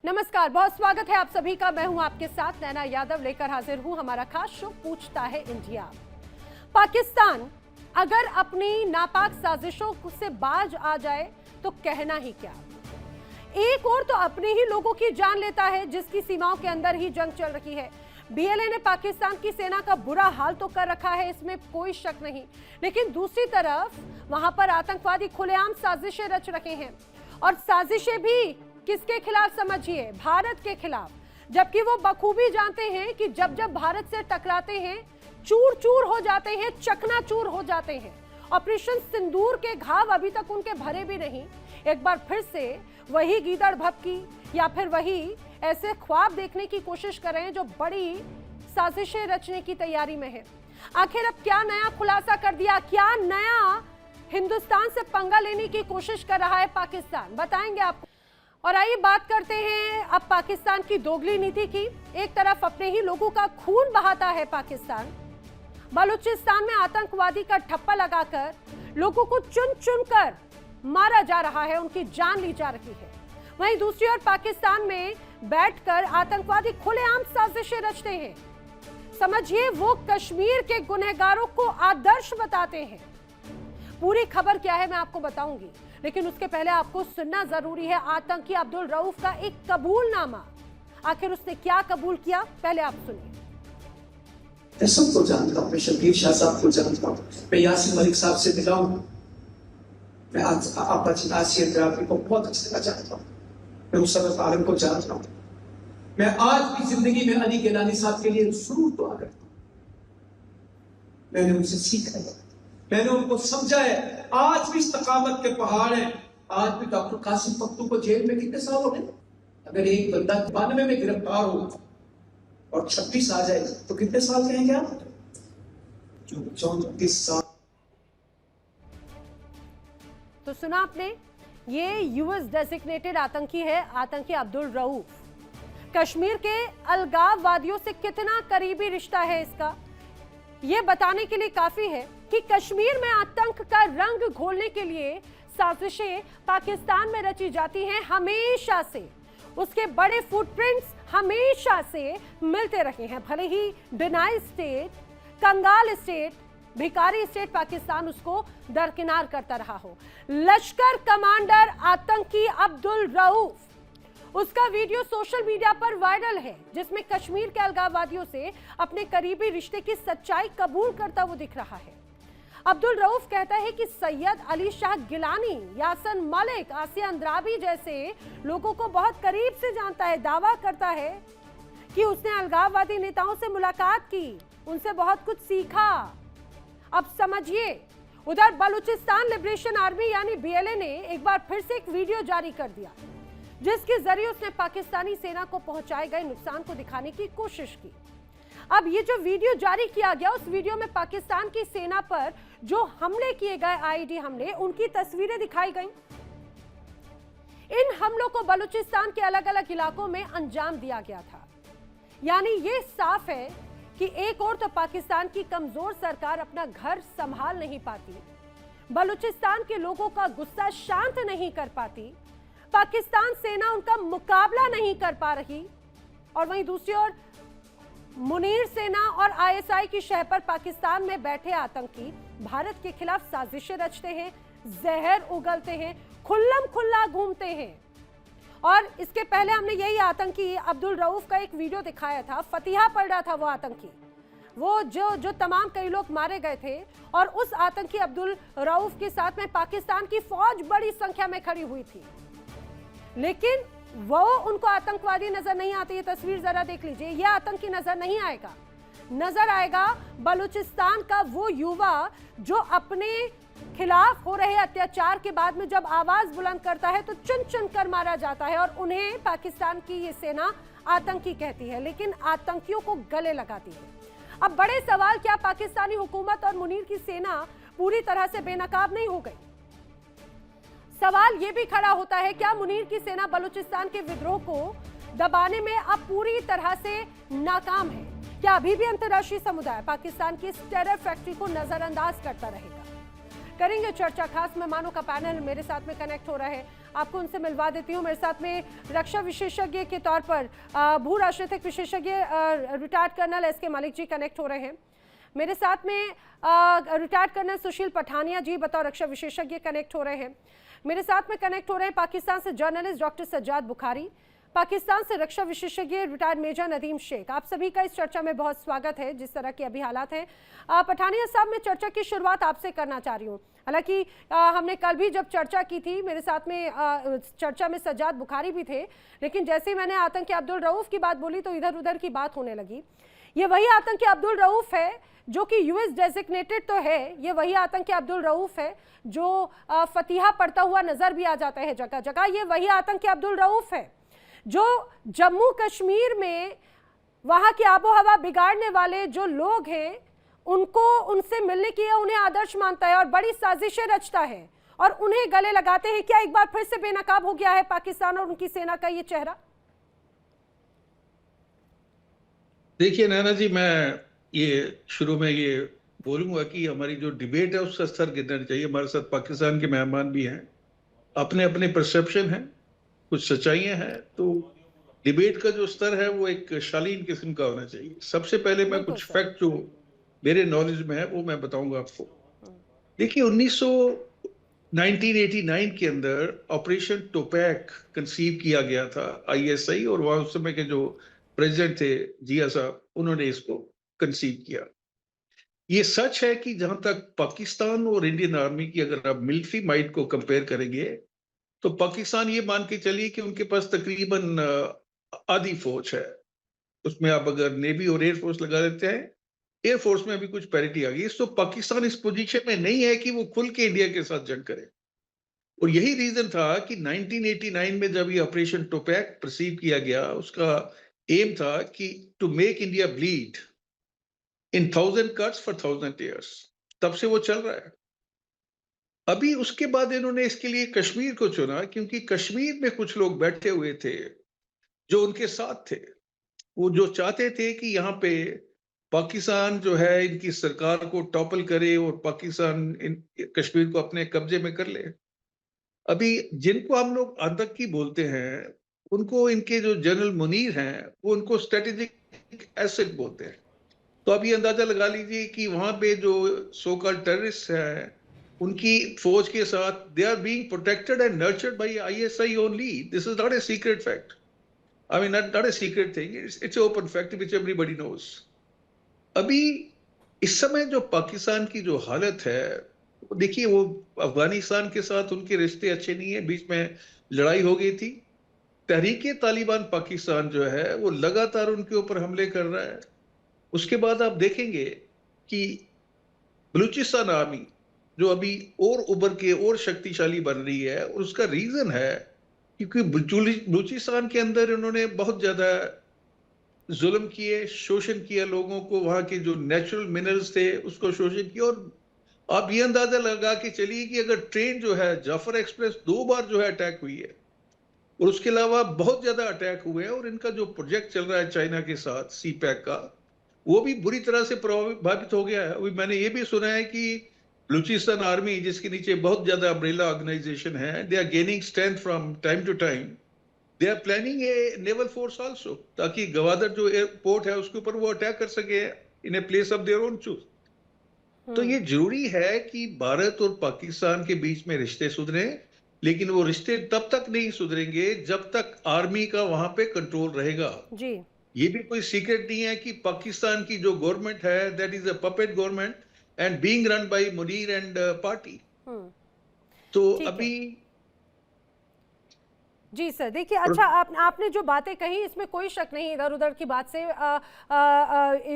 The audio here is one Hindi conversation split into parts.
नमस्कार, बहुत स्वागत है आप सभी का। मैं हूं आपके साथ नैना यादव, लेकर हाजिर हूं हमारा खास शो पूछता है इंडिया। पाकिस्तान अगर अपनी नापाक साजिशों से बाज आ जाए तो कहना ही क्या। एक और तो अपने ही लोगों की जान लेता है जिसकी सीमाओं के अंदर ही जंग चल रही है। बीएलए ने पाकिस्तान की सेना का बुरा हाल तो कर रखा है, इसमें कोई शक नहीं, लेकिन दूसरी तरफ वहां पर आतंकवादी खुलेआम साजिशें रच रहे हैं। और साजिशें भी किसके खिलाफ समझिए, भारत के खिलाफ। जबकि वो बखूबी जानते हैं कि जब जब भारत से टकराते हैं चूर चूर हो जाते हैं, चकनाचूर हो जाते हैं। ऑपरेशन सिंदूर के घाव अभी तक उनके भरे भी नहीं। एक बार फिर से वही गीदड़ भपकी या फिर वही ऐसे ख्वाब देखने की कोशिश कर रहे हैं जो बड़ी साजिशें रचने की तैयारी में है। आखिर अब क्या नया खुलासा कर दिया, क्या नया हिंदुस्तान से पंगा लेने की कोशिश कर रहा है पाकिस्तान, बताएंगे आपको। और आइए बात करते हैं अब पाकिस्तान की दोगली नीति की। एक तरफ अपने ही लोगों का खून बहाता है पाकिस्तान, बलूचिस्तान में आतंकवादी का ठप्पा लगाकर लोगों को चुन चुन कर मारा जा रहा है, उनकी जान ली जा रही है। वहीं दूसरी ओर पाकिस्तान में बैठकर आतंकवादी खुलेआम साजिशें रचते हैं। समझिए, वो कश्मीर के गुनहगारों को आदर्श बताते हैं। पूरी खबर क्या है मैं आपको बताऊंगी, लेकिन उसके पहले आपको सुनना जरूरी है आतंकी अब्दुल रऊफ का एक कबूलनामा। आखिर उसने क्या कबूल किया, पहले आप सुनिए। मैं सबको जानता हूँ, मैं शबीर शाह साहब को जानता हूँ, मैं यासिन मलिक साहब से मिला हूँ, मैं आपा आसिया ड्राफी को बहुत अच्छी तरह जानता हूँ, मैं मुशर्रफ आलम को जानता हूँ। मैं आज की जिंदगी में अली गिलानी साहब के लिए जरूर दुआ करता हूँ। मैंने उनसे सीखा है, मैंने उनको समझा है। आज भी इस्तकामत के पहाड़ हैं। आज भी डॉक्टर कासिम पख्तू को जेल में कितने साल हो गए। अगर एक बंदा 92 में गिरफ्तार हो और 36 आ जाए तो कितने साल कहेंगे आप? 34 साल। तो सुना आपने, ये यूएस डेजिग्नेटेड आतंकी है, आतंकी अब्दुल रऊफ। कश्मीर के अलगाववादियों से कितना करीबी रिश्ता है इसका, ये बताने के लिए काफी है कि कश्मीर में आतंक का रंग घोलने के लिए साजिशें पाकिस्तान में रची जाती हैं हमेशा से। उसके बड़े फुटप्रिंट्स हमेशा से मिलते रहे हैं, भले ही डिनाई स्टेट, कंगाल स्टेट, भिखारी स्टेट पाकिस्तान उसको दरकिनार करता रहा हो। लश्कर कमांडर आतंकी अब्दुल रऊफ, उसका वीडियो सोशल मीडिया पर वायरल है जिसमें कश्मीर के अलगाववादियों से अपने करीबी रिश्ते की सच्चाई कबूल करता वो दिख रहा है। अब्दुल रऊफ कहता है कि सैयद अली शाह गिलानी, यासिन मलिक, आसिया अंद्राबी जैसे लोगों को बहुत करीब से जानता है। दावा करता है कि उसने अलगाववादी नेताओं से मुलाकात की, उनसे बहुत कुछ सीखा। अब समझिए, उधर बलूचिस्तान लिबरेशन आर्मी यानी बीएलए ने एक बार फिर से एक वीडियो जारी कर दिया जिसके जरिए उसने पाकिस्तानी सेना को पहुंचाए गए नुकसान को दिखाने की कोशिश की। अब ये जो वीडियो जारी किया गया, उस वीडियो में पाकिस्तान की सेना पर जो हमले किए गए, आईईडी हमले, उनकी तस्वीरें दिखाई गई। इन हमलों को बलूचिस्तान के अलग अलग इलाकों में अंजाम दिया गया था। यानी ये साफ है कि एक और तो पाकिस्तान की कमजोर सरकार अपना घर संभाल नहीं पाती, बलूचिस्तान के लोगों का गुस्सा शांत नहीं कर पाती, पाकिस्तान सेना उनका मुकाबला नहीं कर पा रही, और वहीं दूसरी ओर मुनीर सेना और आईएसआई की शह पर पाकिस्तान में बैठे आतंकी भारत के खिलाफ साजिशें रचते हैं, जहर उगलते हैं, खुल्लम खुल्ला घूमते हैं। और इसके पहले हमने यही आतंकी अब्दुल रऊफ का एक वीडियो दिखाया था, फतिहा पढ़ रहा था वो आतंकी, वो जो तमाम कई लोग मारे गए थे, और उस आतंकी अब्दुल रऊफ के साथ में पाकिस्तान की फौज बड़ी संख्या में खड़ी हुई थी, लेकिन वो उनको आतंकवादी नजर नहीं आते। ये तस्वीर जरा देख लीजिए, ये आतंकी नजर नहीं आएगा, नजर आएगा बलूचिस्तान का वो युवा जो अपने खिलाफ हो रहे अत्याचार के बाद में जब आवाज बुलंद करता है तो चुन चुन कर मारा जाता है, और उन्हें पाकिस्तान की ये सेना आतंकी कहती है, लेकिन आतंकियों को गले लगाती है। अब बड़े सवाल, क्या पाकिस्तानी हुकूमत और मुनीर की सेना पूरी तरह से बेनकाब नहीं हो गई? सवाल यह भी खड़ा होता है, क्या मुनीर की सेना बलूचिस्तान के विद्रोह को दबाने में अब पूरी तरह से नाकाम है? क्या अभी भी अंतर्राष्ट्रीय समुदाय पाकिस्तान की इस टेरर फैक्ट्री को नजरअंदाज करता रहेगा? करेंगे चर्चा। खास मेहमानों का पैनल मेरे साथ में कनेक्ट हो रहा है, आपको उनसे मिलवा देती हूँ। मेरे साथ में रक्षा विशेषज्ञ के तौर पर भू राजनीतिक विशेषज्ञ retired colonel SK Malik ji connect हो रहे हैं। मेरे साथ में रिटायर्ड कर्नल सुशील पठानिया जी बतौर रक्षा विशेषज्ञ कनेक्ट हो रहे हैं। मेरे साथ में कनेक्ट हो रहे हैं पाकिस्तान से जर्नलिस्ट डॉक्टर सज्जाद बुखारी, पाकिस्तान से रक्षा विशेषज्ञ रिटायर्ड मेजर नदीम शेख। आप सभी का इस चर्चा में बहुत स्वागत है। जिस तरह के अभी हालात हैं, पठानिया साहब, मैं चर्चा की शुरुआत आपसे करना चाह रही हूँ। हालांकि हमने कल भी जब चर्चा की थी, मेरे साथ में चर्चा में सज्जाद बुखारी भी थे, लेकिन जैसे ही मैंने आतंकी अब्दुल रऊफ की बात बोली तो इधर उधर की बात होने लगी। ये वही आतंकी अब्दुल रऊफ है जो कि यूएस डेजिग्नेटेड तो है, ये वही आतंकी अब्दुल रऊफ है जो फतिहा पढ़ता हुआ नजर भी आ जाता है जगह जगह। ये वही आतंकी अब्दुल रऊफ है जो जम्मू कश्मीर में वहां की आबो हवा बिगाड़ने वाले जो लोग हैं उनको उनसे मिलने की उन्हें आदर्श मानता है और बड़ी साजिशें रचता है और उन्हें गले लगाते हैं। क्या एक बार फिर से बेनकाब हो गया है पाकिस्तान और उनकी सेना का ये चेहरा? देखिए नैना जी, मैं ये शुरू में ये बोलूंगा कि हमारी जो डिबेट है उसका स्तर गिरना चाहिए। हमारे साथ पाकिस्तान के मेहमान भी हैं, अपने अपने परसेप्शन हैं, कुछ सच्चाइयां हैं, तो डिबेट का जो स्तर है वो एक शालीन किस्म का होना चाहिए। सबसे पहले मैं कुछ फैक्ट जो मेरे नॉलेज में है वो मैं बताऊंगा आपको। देखिए 1989 के अंदर ऑपरेशन टोपैक कंसीव किया गया था ISI, और वहां उस समय के जो प्रेसिडेंट थे जिया साहब, उन्होंने इसको कंसीव किया। ये सच है कि जहां तक पाकिस्तान और इंडियन आर्मी की अगर आप मिलिट्री माइट को कंपेयर करेंगे तो पाकिस्तान ये मान के चलिए कि उनके पास तकरीबन आधी फौज है। उसमें आप अगर नेवी और एयरफोर्स लगा देते हैं, एयरफोर्स में भी कुछ पैरिटी आ गई। तो पाकिस्तान इस पोजीशन में नहीं है कि वो खुल के इंडिया के साथ जंग करे, और यही रीजन था कि 1989 में जब ये ऑपरेशन टोपैक परसीव किया गया, उसका एम था कि to make India bleed in 1000 cuts for 1000 years। तब से वो चल रहा है। अभी उसके बाद इन्होंने इसके लिए कश्मीर को चुना, क्योंकि कश्मीर में कुछ लोग बैठे हुए थे जो उनके साथ थे। वो जो चाहते थे कि यहाँ पे पाकिस्तान जो है इनकी सरकार को टॉपल करे और पाकिस्तान कश्मीर को अपने कब्जे में कर ले। अभी जिनको हम लोग आतंकी बोलते हैं, उनको इनके जो जनरल मुनीर हैं वो उनको स्ट्रेटेजिक एसेट बोलते हैं। तो अब ये अंदाजा लगा लीजिए कि वहां पे जो सो कॉल्ड टेररिस्ट हैं उनकी फौज के साथ they are being protected and nurtured by ISI only. This is not a secret fact, I mean not a secret thing, it's open fact which everybody knows. अभी इस समय जो पाकिस्तान की जो हालत है, देखिए वो अफगानिस्तान के साथ उनके रिश्ते अच्छे नहीं है, बीच में लड़ाई हो गई थी। तहरीके तालिबान पाकिस्तान जो है वो लगातार उनके ऊपर हमले कर रहा है। उसके बाद आप देखेंगे कि बलूचिस्तान आर्मी जो अभी और उभर के और शक्तिशाली बन रही है, और उसका रीजन है क्योंकि बलूचिस्तान के अंदर इन्होंने बहुत ज्यादा जुल्म किए, शोषण किया लोगों को, वहां के जो नेचुरल मिनरल्स थे उसको शोषण किया। और आप ये अंदाजा लगा के चलिए कि अगर ट्रेन जो है जाफर एक्सप्रेस 2 बार जो है अटैक हुई है, और उसके अलावा बहुत ज्यादा अटैक हुए हैं, और इनका जो प्रोजेक्ट चल रहा है चाइना के साथ CPEC का, वो भी बुरी तरह से प्रभावित हो गया है। अभी मैंने ये भी सुना है कि बलूचिस्तान आर्मी, जिसके नीचे बहुत ज्यादा अम्ब्रेला ऑर्गेनाइजेशन है, they are gaining strength from time to time. They are planning a naval force also, ताकि गवादर जो एयरपोर्ट है उसके ऊपर वो अटैक कर सके in a place of their own choose. तो ये जरूरी है कि भारत और पाकिस्तान के बीच में रिश्ते सुधरे, लेकिन वो रिश्ते तब तक नहीं सुधरेंगे जब तक आर्मी का वहां पे कंट्रोल रहेगा जी। ये भी कोई सीक्रेट नहीं है कि पाकिस्तान की जो गवर्नमेंट है that is a puppet government and being run by Munir and party. तो अभी जी सर, देखिए अच्छा आपने जो बातें कही इसमें कोई शक नहीं, इधर उधर की बात से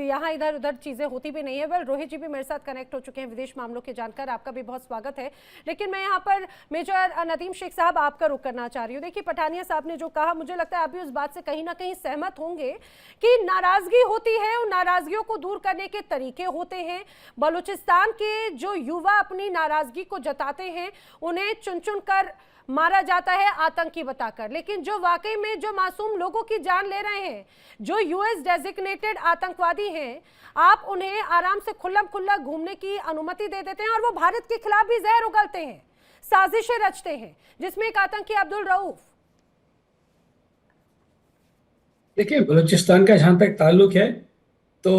यहाँ इधर उधर चीज़ें होती भी नहीं है। वेल, रोहित जी भी मेरे साथ कनेक्ट हो चुके हैं विदेश मामलों के जानकर, आपका भी बहुत स्वागत है। लेकिन मैं यहाँ पर मेजर नदीम शेख साहब आपका रुख करना चाह रही हूँ। देखिए पठानिया साहब ने जो कहा, मुझे लगता है आप भी उस बात से कहीं ना कहीं सहमत होंगे कि नाराजगी होती है, उन नाराजगियों को दूर करने के तरीके होते हैं। बलूचिस्तान के जो युवा अपनी नाराजगी को जताते हैं, उन्हें चुन चुन कर मारा जाता है आतंकी बताकर, लेकिन जो वाकई में जो मासूम लोगों की जान ले रहे हैं, जो यूएस डेजिग्नेटेड आतंकवादी हैं, आप उन्हें आराम से खुल्लम खुल्ला घूमने की अनुमति दे देते हैं और वो भारत के खिलाफ भी जहर उगलते हैं, साजिशें रचते हैं, जिसमें एक आतंकी अब्दुल रऊफ। देखिए, बलूचिस्तान का जहां तक ताल्लुक है तो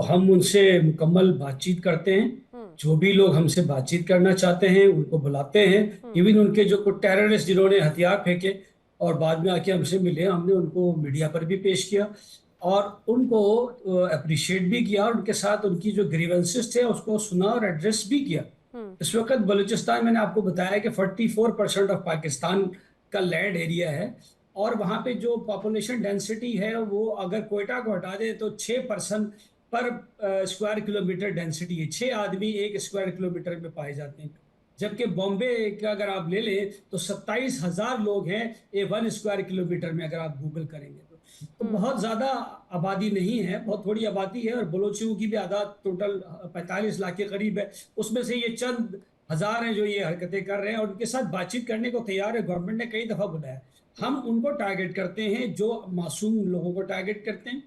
हम उनसे मुकम्मल बातचीत करते हैं। जो भी लोग हमसे बातचीत करना चाहते हैं उनको बुलाते हैं। इवन उनके जो कुछ टेररिस्ट जिन्होंने हथियार फेंके और बाद में आके हमसे मिले, हमने उनको मीडिया पर भी पेश किया और उनको अप्रिशिएट भी किया और उनके साथ उनकी जो ग्रीवेंसेस थे उसको सुना और एड्रेस भी किया। इस वक्त बलूचिस्तान, मैंने आपको बताया कि 44% ऑफ पाकिस्तान का लैंड एरिया है और वहाँ पे जो पॉपुलेशन डेंसिटी है वो अगर कोयटा को हटा दे तो 6% पर स्क्वायर किलोमीटर डेंसिटी है। 6 आदमी 1 स्क्वायर किलोमीटर में पाए जाते हैं, जबकि बॉम्बे का अगर आप ले लें तो 27,000 लोग हैं 1 स्क्वायर किलोमीटर में, अगर आप गूगल करेंगे तो बहुत ज़्यादा आबादी नहीं है, बहुत थोड़ी आबादी है। और बलोचियों की भी आदाद टोटल 45 लाख के करीब है, उसमें से ये चंद हज़ार हैं जो ये हरकतें कर रहे हैं और उनके साथ बातचीत करने को तैयार है। गवर्नमेंट ने कई दफ़ा बुलाया। हम उनको टारगेट करते हैं जो मासूम लोगों को टारगेट करते हैं,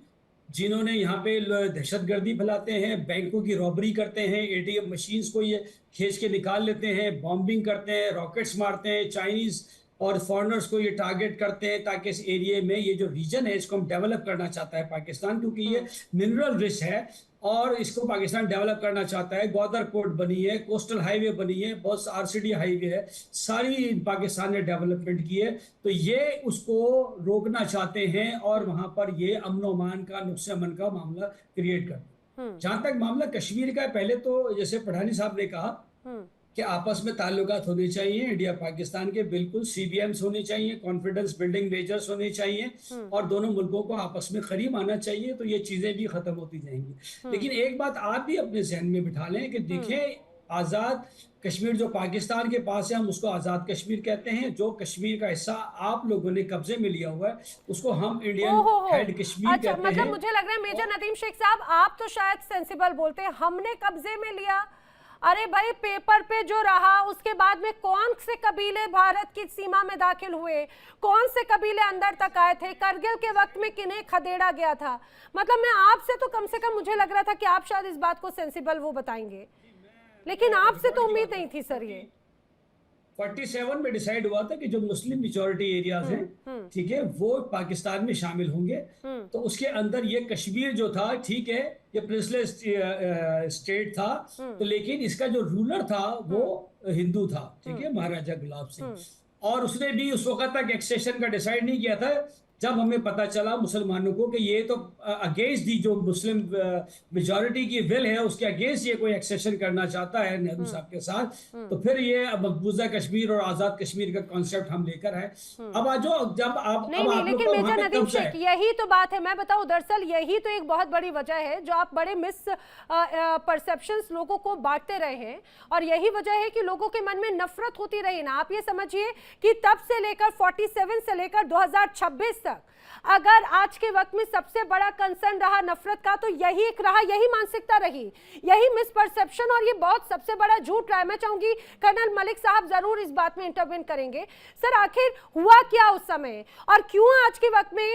जिन्होंने यहाँ पे दहशतगर्दी फैलाते हैं, बैंकों की रॉबरी करते हैं, एटीएम मशीन्स को ये खींच के निकाल लेते हैं, बॉम्बिंग करते हैं, रॉकेट्स मारते हैं, चाइनीज और फॉरेनर्स को ये टारगेट करते हैं ताकि इस एरिया में, ये जो रीजन है इसको हम डेवलप करना चाहता है पाकिस्तान, क्योंकि ये मिनरल रिच है और इसको पाकिस्तान डेवलप करना चाहता है। ग्वादर पोर्ट बनी है, कोस्टल हाईवे बनी है, बहुत आरसीडी हाईवे है, सारी पाकिस्तान ने डेवलपमेंट की है। तो ये उसको रोकना चाहते हैं और वहां पर ये अमन अमान का, नुक्से अमन का मामला क्रिएट करते हैं। जहां तक मामला कश्मीर का है, पहले तो जैसे पठानी साहब ने कहा कि आपस में ताल्लुकात होने चाहिए इंडिया पाकिस्तान के, बिल्कुल CBMs होने चाहिए, कॉन्फिडेंस बिल्डिंग मेजर्स होने चाहिए और दोनों मुल्कों को आपस में करीब आना चाहिए, तो ये चीजें भी खत्म होती जाएंगी। लेकिन एक बात आप भी अपने जहन में बिठा लें कि देखें, आजाद कश्मीर जो पाकिस्तान के पास है हम उसको आजाद कश्मीर कहते हैं। जो कश्मीर का हिस्सा आप लोगों ने कब्जे में लिया हुआ है उसको हम इंडियन हेड कश्मीर अच्छा, कहते मतलब हैं। मुझे लग रहा है मेजर नदीम शेख साहब, आप तो शायद सेंसिबल बोलते हैं, हमने कब्जे में लिया। अरे भाई, पेपर पे जो रहा उसके बाद में कौन से कबीले भारत की सीमा में दाखिल हुए, कौन से कबीले अंदर तक आए थे, करगिल के वक्त में किन्हें खदेड़ा गया था। मतलब मैं आपसे तो कम से कम मुझे लग रहा था कि आप शायद इस बात को सेंसिबल वो बताएंगे, लेकिन आपसे तो उम्मीद नहीं थी सर। ये 47 में डिसाइड हुआ था कि जो मुस्लिम मेजॉरिटी एरियाज हैं, ठीक है, वो पाकिस्तान में शामिल होंगे। तो उसके अंदर ये कश्मीर जो था, ठीक है, ये प्रिंसलेस स्टेट था, तो लेकिन इसका जो रूलर था वो हिंदू था, ठीक है, महाराजा गुलाब सिंह। और उसने भी उस वक्त तक एक्सेशन का डिसाइड नहीं किया था जब हमें पता चला मुसलमानों को कि ये तो अगेंस्ट दी जो मुस्लिम मेजॉरिटी की विल है उसके अगेंस्ट ये कोई एक्सेशन करना चाहता है नेहरू साहब के साथ, तो फिर ये मकबूजा कश्मीर और आजाद कश्मीर का कॉन्सेप्ट हम लेकर आए। अब आज जब आप नहीं, लेकिन मेजर नदीम शेख, यही तो बात है, मैं बताऊं, दरअसल यही तो एक बहुत बड़ी वजह है जो आप बड़े मिस परसेप्शंस लोगों को बांटते रहे हैं और यही वजह है कि लोगों के मन में नफरत होती रही ना। आप ये समझिए कि तब से लेकर 47 से लेकर 2026 तक अगर आज के वक्त में सबसे बड़ा कंसर्न रहा नफरत का, तो यही एक रहा, यही मानसिकता रही, यही मिसपरसेप्शन, और ये बहुत सबसे बड़ा झूठ रहा है। मैं चाहूंगी कर्नल मलिक साहब जरूर इस बात में इंटरवेन करेंगे। सर, आखिर हुआ क्या उस समय और क्यों आज के वक्त में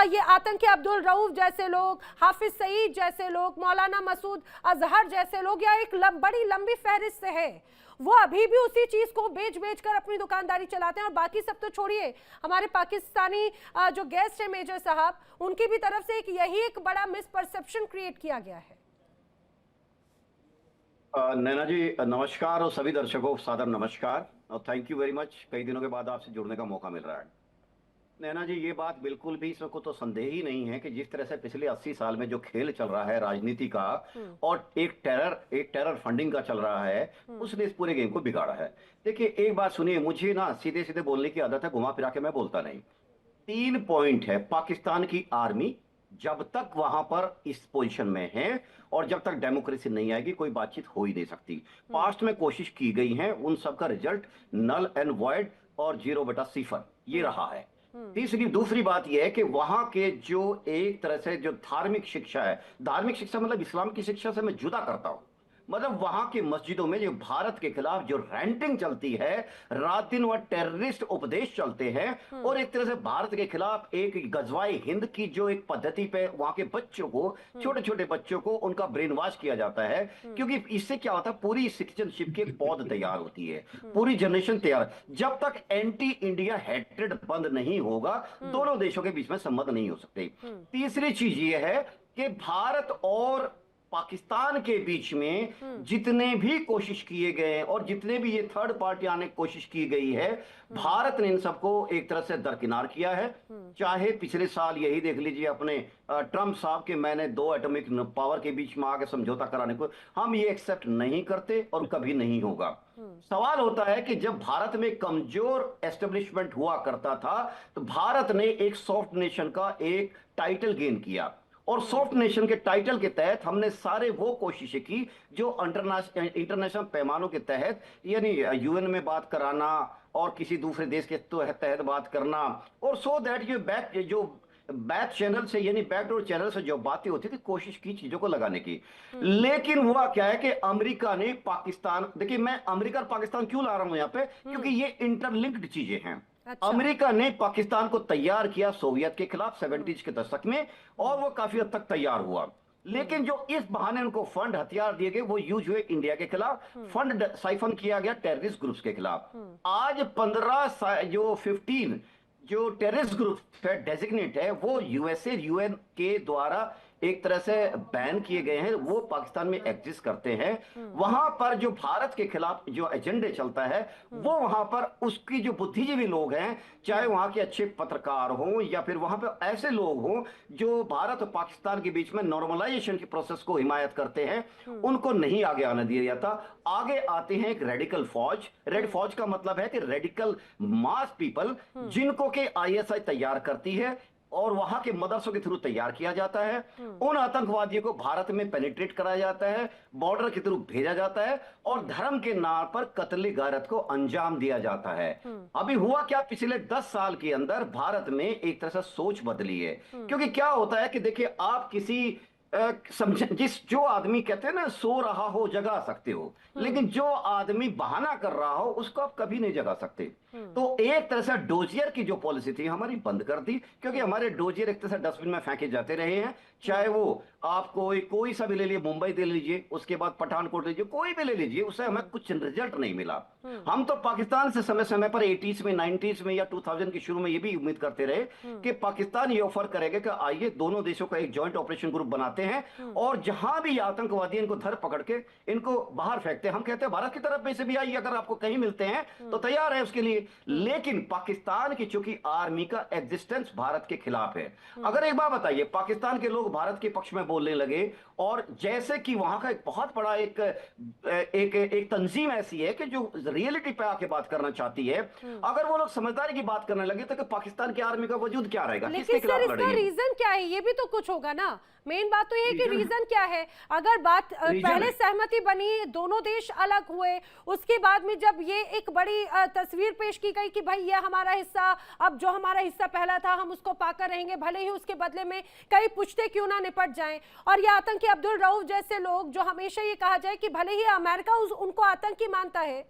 ये आतंकी अब्दुल रऊफ जैसे लोग, हाफिज सईद जैसे लोग, मौलाना मसूद अजहर जैसे लोग, या एक बड़ी लंबी फहरिस्त है, वो अभी भी उसी चीज को बेच कर अपनी दुकानदारी चलाते हैं। और बाकी सब तो छोड़िए, हमारे पाकिस्तानी जो गेस्ट है मेजर साहब, उनकी भी तरफ से यही एक बड़ा मिसपरसेप्शन क्रिएट किया गया है। नैना जी नमस्कार और सभी दर्शकों को सादर नमस्कार और थैंक यू वेरी मच। कई दिनों के बाद आपसे जुड़ने का मौका मिल रहा है। नैना जी, ये बात बिल्कुल भी इसमें को तो संदेह ही नहीं है कि जिस तरह से पिछले 80 साल में जो खेल चल रहा है राजनीति का और एक टेरर फंडिंग का चल रहा है, उसने इस पूरे गेम को बिगाड़ा है। देखिए, एक बात सुनिए, मुझे ना सीधे सीधे बोलने की आदत है, घुमा फिरा के मैं बोलता नहीं। 3 पॉइंट है। पाकिस्तान की आर्मी जब तक वहां पर इस पोजीशन में है और जब तक डेमोक्रेसी नहीं आएगी कोई बातचीत हो ही नहीं सकती। पास्ट में कोशिश की गई है, उन सब का रिजल्ट नल एंड वॉइड और 0/0 ये रहा है। दूसरी बात यह है कि वहां के जो एक तरह से जो धार्मिक शिक्षा है, धार्मिक शिक्षा मतलब इस्लाम की शिक्षा से मैं जुदा करता हूं। मतलब वहां की मस्जिदों में जो भारत के खिलाफ जो रैंटिंग चलती है, रात दिन वहां टेररिस्ट उपदेश चलते हैं, और एक तरह से भारत के खिलाफ एक गजवाए हिंद की जो एक पद्धति पे वहां के बच्चों को, छोटे छोटे बच्चों को उनका ब्रेन वॉश किया जाता है। क्योंकि इससे क्या होता है, पूरी सिटीजनशिप की एक पौध तैयार होती है, पूरी जनरेशन तैयार। जब तक एंटी इंडिया हेट्रेड बंद नहीं होगा, दोनों देशों के बीच में संबंध नहीं हो सकते। तीसरी चीज ये है कि भारत और पाकिस्तान के बीच में जितने भी कोशिश किए गए और जितने भी ये थर्ड पार्टी आने की कोशिश की गई है, भारत ने इन सबको एक तरह से दरकिनार किया है। चाहे पिछले साल यही देख लीजिए अपने ट्रंप साहब के, मैंने 2 एटॉमिक पावर के बीच में आके समझौता कराने को, हम ये एक्सेप्ट नहीं करते और कभी नहीं होगा। सवाल होता है कि जब भारत में कमजोर एस्टेब्लिशमेंट हुआ करता था, तो भारत ने एक सॉफ्ट नेशन का एक टाइटल गेन किया, और सॉफ्ट नेशन के टाइटल के तहत हमने सारे वो कोशिशें की जो इंटरनेशनल पैमानों के तहत, यानी यूएन में बात कराना और किसी दूसरे देश के तहत बात करना, और सो दैट ये जो बैक चैनल से, यानी बैकडोर चैनल से जो बातें होती थी, कोशिश की चीजों को लगाने की। लेकिन हुआ क्या है कि अमेरिका ने पाकिस्तान, देखिए मैं अमेरिका और पाकिस्तान क्यों ला रहा हूं यहां पे, क्योंकि ये इंटरलिंक्ड चीजें हैं। अच्छा। अमेरिका ने पाकिस्तान को तैयार किया सोवियत के खिलाफ 70s के दशक में, और वो काफी हद तक तैयार हुआ। लेकिन जो इस बहाने उनको फंड, हथियार दिए गए, वो यूज हुए इंडिया के खिलाफ, फंड साइफन किया गया टेररिस्ट ग्रुप्स के खिलाफ। आज 15 जो टेररिस्ट ग्रुप है, डेजिग्नेट है, वो यूएसए यूएन के द्वारा एक तरह से बैन किए गए हैं, वो पाकिस्तान में एग्जिस्ट करते हैं। वहां पर जो भारत के खिलाफ जो एजेंडे चलता है, वो वहां पर उसकी जो बुद्धिजीवी लोग हैं, चाहे वहां के अच्छे पत्रकार हों या फिर वहां पर ऐसे लोग हों जो भारत और पाकिस्तान के बीच में नॉर्मलाइजेशन की प्रोसेस को हिमायत करते हैं, उनको नहीं आगे आने दिया जाता। आगे आते हैं एक रेडिकल फौज। रेड फौज का मतलब है कि रेडिकल मास पीपल, जिनको के आईएसआई तैयार करती है और वहां के मदरसों के थ्रू तैयार किया जाता है। उन आतंकवादियों को भारत में पेनिट्रेट कराया जाता है, बॉर्डर के थ्रू भेजा जाता है, और धर्म के नाम पर कत्ल गारत को अंजाम दिया जाता है। अभी हुआ क्या, पिछले 10 साल के अंदर भारत में एक तरह से सोच बदली है। क्योंकि क्या होता है कि देखिए, आप किसी जो आदमी कहते हैं ना, सो रहा हो जगा सकते हो, लेकिन जो आदमी बहाना कर रहा हो उसको आप कभी नहीं जगा सकते। तो एक तरह से डोजियर की जो पॉलिसी थी हमारी बंद कर दी, क्योंकि हमारे डोजियर एक तरह से डस्टबिन में फेंके जाते रहे हैं। चाहे वो आप कोई सा भी ले लीजिए, मुंबई दे लीजिए, उसके बाद पठानकोट लीजिए, कोई भी ले लीजिए, उससे हमें कुछ रिजल्ट नहीं मिला। हम तो पाकिस्तान से समय समय पर 80s में, 90s में या 2000 के शुरू में ये भी उम्मीद करते रहे कि पाकिस्तान ये ऑफर करेगा कि आइए दोनों देशों का एक जॉइंट ऑपरेशन ग्रुप बनाते हैं, और जहां भी आतंकवादी इनको धर पकड़ के इनको बाहर फेंकते हैं, हम कहते हैं भारत की तरफ में से भी आइए, अगर आपको कहीं मिलते हैं तो तैयार है उसके लिए। लेकिन पाकिस्तान की चूंकि आर्मी का एग्जिस्टेंस भारत के खिलाफ है। अगर एक बात बताइए, पाकिस्तान के लोग भारत के पक्ष में बोलने लगे, और जैसे कि वहां का एक बहुत बड़ा एक तंजीम ऐसी है कि जो रियलिटी पे आके बात करना चाहती है, अगर वो लोग समझदारी की बात करने लगे तो पाकिस्तान की आर्मी का वजूद क्या रहेगा, किसके लेकिन खिलाफ सर इसका लड़ेगी? रीजन क्या है, ये भी तो कुछ होगा ना। मेन बात तो ये है कि रीजन क्या है। अगर बात पहले सहमति बनी, दोनों देश अलग हुए, उसके बाद में जब ये एक बड़ी तस्वीर पेश की गई कि भाई ये हमारा हिस्सा, अब जो हमारा हिस्सा पहला था हम उसको पाकर रहेंगे, भले ही उसके बदले में कई पुश्ते क्यों ना निपट जाएं। और ये आतंकी अब्दुल रऊफ जैसे लोग, जो हमेशा ये कहा जाए कि भले ही अमेरिका उनको आतंकी मानता है,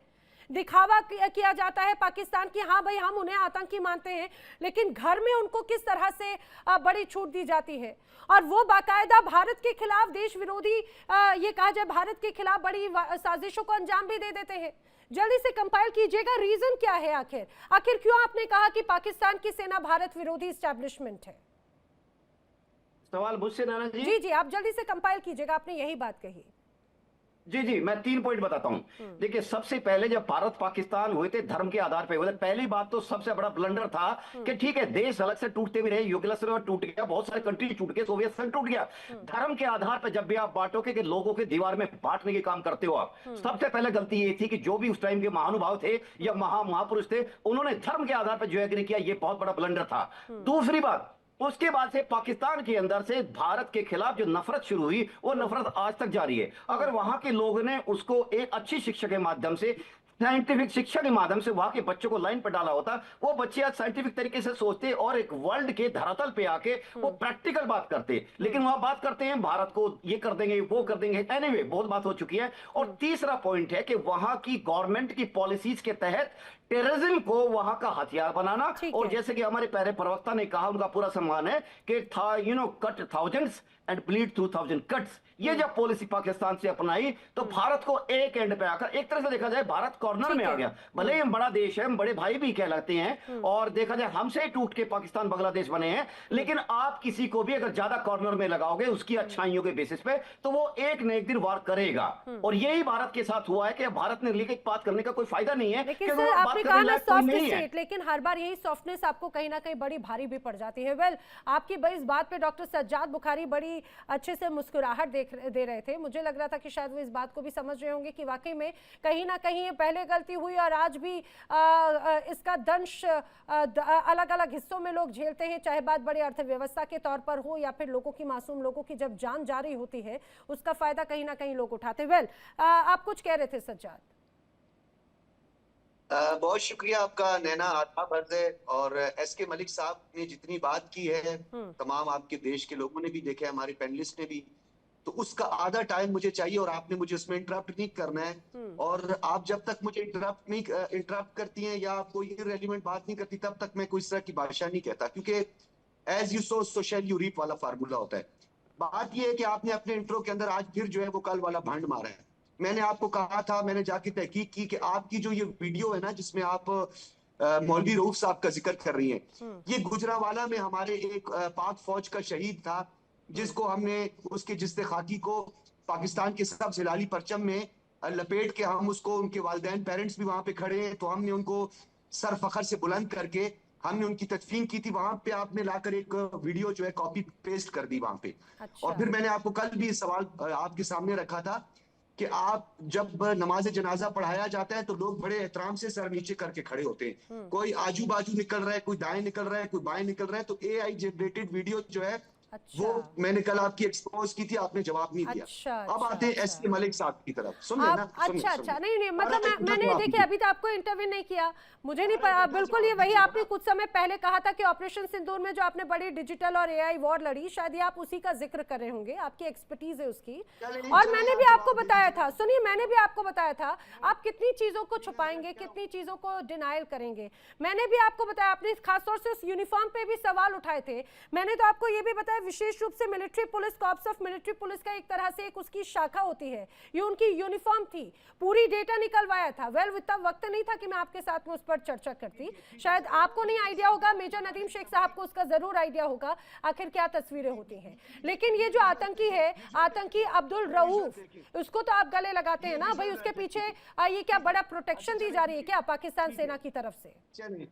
दिखावा किया जाता है पाकिस्तान की, हाँ भाई हम उन्हें आतंकी मानते हैं, लेकिन घर में उनको किस तरह से बड़ी छूट दी जाती है, और वो बाकायदा भारत के खिलाफ देश विरोधी, ये कहा जाए भारत के खिलाफ बड़ी साजिशों को अंजाम भी दे देते हैं। जल्दी से कंपाइल कीजिएगा, रीजन क्या है आखिर क्यों आपने कहा कि पाकिस्तान की सेना भारत विरोधी एस्टैब्लिशमेंट है? सवाल मुझसे नाना जी? जी जी, आप जल्दी से कंपाइल कीजिएगा, आपने यही बात कही। जी जी, मैं 3 पॉइंट बताता हूं। देखिए, सबसे पहले जब भारत पाकिस्तान हुए थे धर्म के आधार पे हुए थे। पहली बात तो सबसे बड़ा ब्लंडर था कि ठीक है, देश अलग से टूटते भी रहे, यूगोस्लाविया टूट गया, बहुत सारे कंट्री टूट गए, सोवियत संघ टूट गया। धर्म के आधार पर जब भी आप बांटोगे कि लोगों के दीवार में बांटने के काम करते हो आप, सबसे पहले गलती ये थी कि जो भी उस टाइम के महानुभाव थे या महापुरुष थे, उन्होंने धर्म के आधार पर जो एग्री किया, ये बहुत बड़ा ब्लंडर था। दूसरी बात, उसके बाद से पाकिस्तान के अंदर से भारत के खिलाफ जो नफरत शुरू हुई, वो नफरत आज तक जारी है। अगर वहां के लोगों ने उसको एक अच्छी शिक्षा के माध्यम से साइंटिफिक शिक्षा के माध्यम से वहां के बच्चों को लाइन पर डाला होता, वो बच्चे आज साइंटिफिक तरीके से सोचते और एक वर्ल्ड के धरातल पे आके वो प्रैक्टिकल बात करते। लेकिन वहां बात करते हैं भारत को ये कर देंगे वो कर देंगे। एनीवे बहुत बात हो चुकी है। और तीसरा पॉइंट है कि वहां की गवर्नमेंट की पॉलिसीज के तहत टेररिज्म को वहां का हथियार बनाना। और जैसे कि हमारे पहले प्रवक्ता ने कहा, उनका पूरा सम्मान है कि था cut thousands and bleed through 1000 cuts. ये जब पॉलिसी पाकिस्तान से अपनाई तो भारत को एक एंड पे आकर, एक तरह से देखा जाए भारत कॉर्नर में आ गया। भले ही हम बड़ा देश है, हम बड़े भाई भी कहलाते हैं और देखा जाए हमसे ही टूट के पाकिस्तान बांग्लादेश बने हैं, लेकिन आप किसी को भी अगर ज्यादा कॉर्नर में लगाओगे उसकी अच्छाइयों के बेसिस पे तो वो एक न एक दिन वार करेगा। और यही भारत के साथ हुआ है कि भारत ने लीक बात करने का कोई फायदा नहीं है। लेकिन सर आपने कहा ना सॉफ्ट स्टेट, लेकिन हर बार यही सॉफ्टनेस आपको कहीं ना कहीं बड़ी भारी भी पड़ जाती है। वेल, आपकी इस बात पे डॉक्टर सज्जाद बुखारी बड़ी अच्छे से मुस्कुराहट दे रहे थे। मुझे लग रहा था कि शायद वो इस बात को भी समझ रहे होंगे कि वाकई में कहीं ना कहीं ये पहले गलती हुई और आज भी इसका दंश अलग अलग हिस्सों में लोग झेलते हैं, चाहे बात बड़ी अर्थव्यवस्था के तौर पर हो या फिर लोगों की, मासूम लोगों की जब जान जा रही होती है उसका फायदा कहीं ना कहीं लोग उठाते। वेल, आप कुछ कह रहे थे सज्जाद। बहुत शुक्रिया आपका नैना, आधा भर है। और एसके मलिक साहब ने जितनी बात की है, तमाम आपके देश के लोगों ने भी देखा है, हमारे पैनलिस्ट ने भी, तो उसका आधा टाइम मुझे चाहिए और आपने मुझे उसमें इंटरप्ट नहीं करना है। और आप जब तक मुझे इंटरप्ट करती हैं या कोई इररिलेवेंट बात नहीं करती, तब तक मैं कोई इस तरह की भाषा नहीं कहता, क्योंकि as you sow so shall you reap वाला फार्मूला होता है। बात यह है कि आपने अपने इंट्रो के अंदर आज फिर जो है वो कल वाला भंड मारा है। मैंने आपको कहा था, मैंने जाके तहकीक की कि आपकी जो ये वीडियो है ना जिसमें आप मौलवी रऊफ साहब का जिक्र कर रही हैं, ये गुजरावाला में हमारे एक पाक फौज का शहीद था जिसको हमने उसके जिस्ते खाकी को पाकिस्तान के सब जिलाली परचम में लपेट के हम उसको, उनके वालिदैन पेरेंट्स भी वहां पे खड़े हैं, तो हमने उनको सर फखर से बुलंद करके हमने उनकी तदफीन की थी। वहां पे आपने लाकर एक वीडियो जो है कॉपी पेस्ट कर दी वहां पे। अच्छा। और फिर मैंने आपको कल भी सवाल आपके सामने रखा था कि आप जब नमाज जनाजा पढ़ाया जाता है तो लोग बड़े एहतराम से सर नीचे करके खड़े होते हैं। कोई आजू बाजू निकल रहा है, कोई दाएं निकल रहा है, कोई बाएं निकल रहा है, तो AI जनरेटेड वीडियो जो है वो मैंने कल आपकी एक्सपोज की थी, आपने जवाब नहीं दिया। अब आते हैं एसके मलिक साहब की तरफ। सुन लेना। अच्छा, नहीं मतलब मैंने देखिए अभी तो आपको इंटरव्यू नहीं किया, मुझे नहीं पता। बिल्कुल ये वही आपने कुछ समय पहले कहा था कि ऑपरेशन सिंदूर में जो आपने बड़ी डिजिटल और AI वॉर लड़ी, शायद ये आप उसी का जिक्र कर रहे होंगे, आपकी एक्सपर्टीज है उसकी। और मैंने भी आपको बताया था, सुनिए, मैंने भी आपको बताया था आप कितनी चीजों को छुपाएंगे, कितनी चीजों को डिनायल करेंगे। मैंने भी आपको बताया, आपने खासतौर से उस यूनिफॉर्म पे भी सवाल उठाए थे। मैंने तो आपको ये भी बताया विशेष रूप से military police, corps of military police का एक तरह से एक उसकी शाखा होती है, ये उनकी यूनिफॉर्म थी, पूरी डेटा निकलवाया था। वेल, इतना वक्त नहीं था कि मैं आपके साथ में उस पर चर्चा करती। शायद आपको नहीं आइडिया होगा, मेजर नदीम शेख साहब को उसका जरूर आइडिया होगा आखिर क्या तस्वीरें होती हैं। लेकिन ये जो आतंकी है, आतंकी अब्दुल रऊफ, उसको तो आप गले लगाते हैं ना भाई, उसके पीछे ये क्या बड़ा प्रोटेक्शन दी जा रही है क्या पाकिस्तान सेना की तरफ से?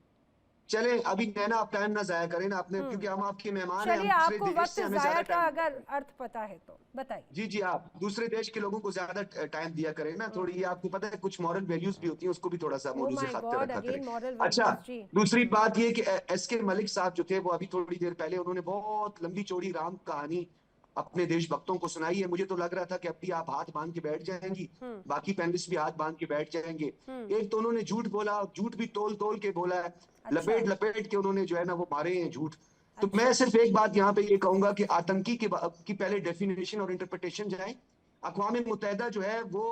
चले अभी नैना आप टाइम ना जाया करें ना अपने, क्योंकि हम आपके मेहमान हैं। चलिए, आपको वक्त जाया का अगर अर्थ पता है तो बताइए। जी, आप दूसरे देश के लोगों को ज्यादा टाइम दिया करें ना, थोड़ी ये आपको पता है कुछ मॉरल वैल्यूज भी होती हैं, उसको भी थोड़ा सा मौजूद से खाते रखा करें। अच्छा, दूसरी बात ये कि एसके मलिक साहब जो थे वो अभी थोड़ी देर पहले उन्होंने बहुत लंबी चौड़ी राम कहानी अपने देशभक्तों को सुनाई है। मुझे तो लग रहा था कि अभी आप हाथ बांध के बैठ जाएंगी, बाकी पैनलिस्ट भी हाथ बांध के बैठ जाएंगे। एक तो उन्होंने झूठ बोला, झूठ भी तोल तोल के बोला है, लपेट के उन्होंने जो है ना वो मारे हैं झूठ। तो मैं सिर्फ एक बात यहाँ पे ये कहूंगा कि आतंकी की पहले डेफिनेशन और इंटरप्रिटेशन जाए। अक़वाम मुत्तहिदा जो है वो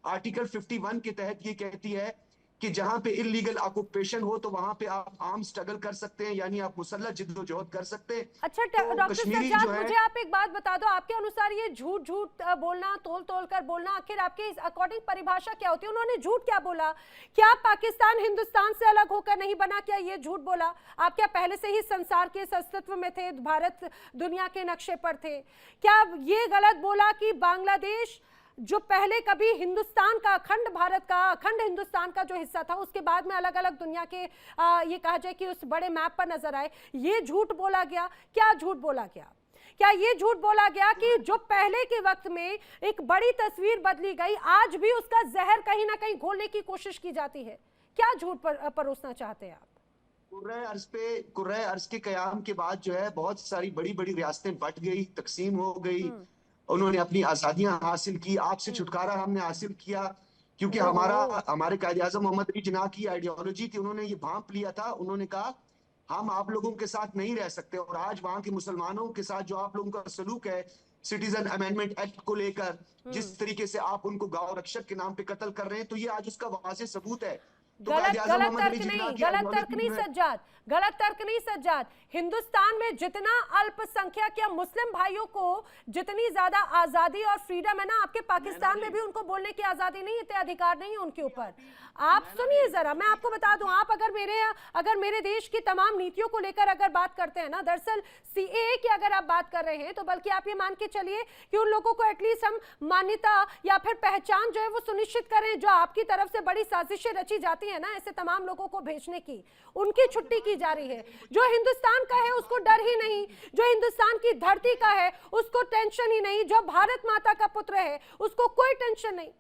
आर्टिकल 51 के तहत ये कहती है कि जहां पे इलीगल ऑक्यूपेशन हो तो वहां पे आप आर्म स्ट्रगल कर सकते हैं, यानी आप मुसल्लह जिद्दोजहद कर सकते हैं। अच्छा डॉक्टर सज्जाद, मुझे आप एक बात बता दो, आपके अनुसार ये झूठ बोलना, तोल कर बोलना, आखिर आपके इस अकॉर्डिंग परिभाषा क्या होती है? उन्होंने झूठ क्या बोला? क्या पाकिस्तान हिंदुस्तान से अलग होकर नहीं बना? क्या ये झूठ बोला? आप क्या पहले से ही संसार के अस्तित्व में थे, भारत दुनिया के नक्शे पर थे? क्या ये गलत बोला कि बांग्लादेश जो पहले कभी हिंदुस्तान का, अखंड भारत का, अखंड हिंदुस्तान का जो हिस्सा था, उसके बाद में अलग अलग दुनिया के ये कहा जाए कि उस बड़े मैप पर नजर आए, ये झूठ बोला गया? क्या झूठ बोला गया? क्या ये झूठ बोला गया कि जो पहले के वक्त में एक बड़ी तस्वीर बदली गई, आज भी उसका जहर कहीं ना कहीं घोलने की कोशिश की जाती है? क्या झूठ परोसना चाहते हैं आप? कुर्रे अर्ज के कयाम के बाद जो है बहुत सारी बड़ी बड़ी रियासतें बट गई, तकसीम हो गई, उन्होंने अपनी आजादियां हासिल की, आपसे छुटकारा हमने हासिल किया। क्योंकि हमारे कायदे आज़म मोहम्मद अली जिन्ना की आइडियोलॉजी थी, उन्होंने ये भांप लिया था, उन्होंने कहा हम आप लोगों के साथ नहीं रह सकते। और आज वहां के मुसलमानों के साथ जो आप लोगों का सलूक है सिटीजन अमेंडमेंट एक्ट को लेकर, जिस तरीके से आप उनको गांव रक्षक के नाम पे कत्ल कर रहे हैं, तो ये आज उसका वाज़ेह सबूत है। तो गलत कायदे आज़म गलत मोहम्मद अली तर्क जिन्ना नहीं, की गलत तर्क आइडियोलॉजी नहीं जो है, सज्जाद, गलत तर्क नहीं सज्जाद। हिंदुस्तान में जितना अल्पसंख्यक या मुस्लिम भाइयों को जितनी ज्यादा आजादी और फ्रीडम है ना, आपके पाकिस्तान में भी उनको बोलने की आजादी नहीं, इतने अधिकार नहीं है उनके ऊपर। आप सुनिए जरा, मैं आपको बता दूं, आप अगर मेरे देश की तमाम नीतियों को लेकर अगर बात करते हैं ना, दरअसल सीएए की अगर आप बात कर रहे हैं, तो बल्कि आप ये मान के चलिए कि उन लोगों को एटलीस्ट हम मान्यता या फिर पहचान जो है वो सुनिश्चित करें, जो आपकी तरफ से बड़ी साजिशें रची जाती है ना ऐसे तमाम लोगों को भेजने की, उनकी छुट्टी की जा रही है। जो हिंदुस्तान का है उसको डर ही नहीं, जो हिंदुस्तान की धरती का है उसको टेंशन ही नहीं, जो भारत माता का पुत्र है उसको कोई टेंशन नहीं।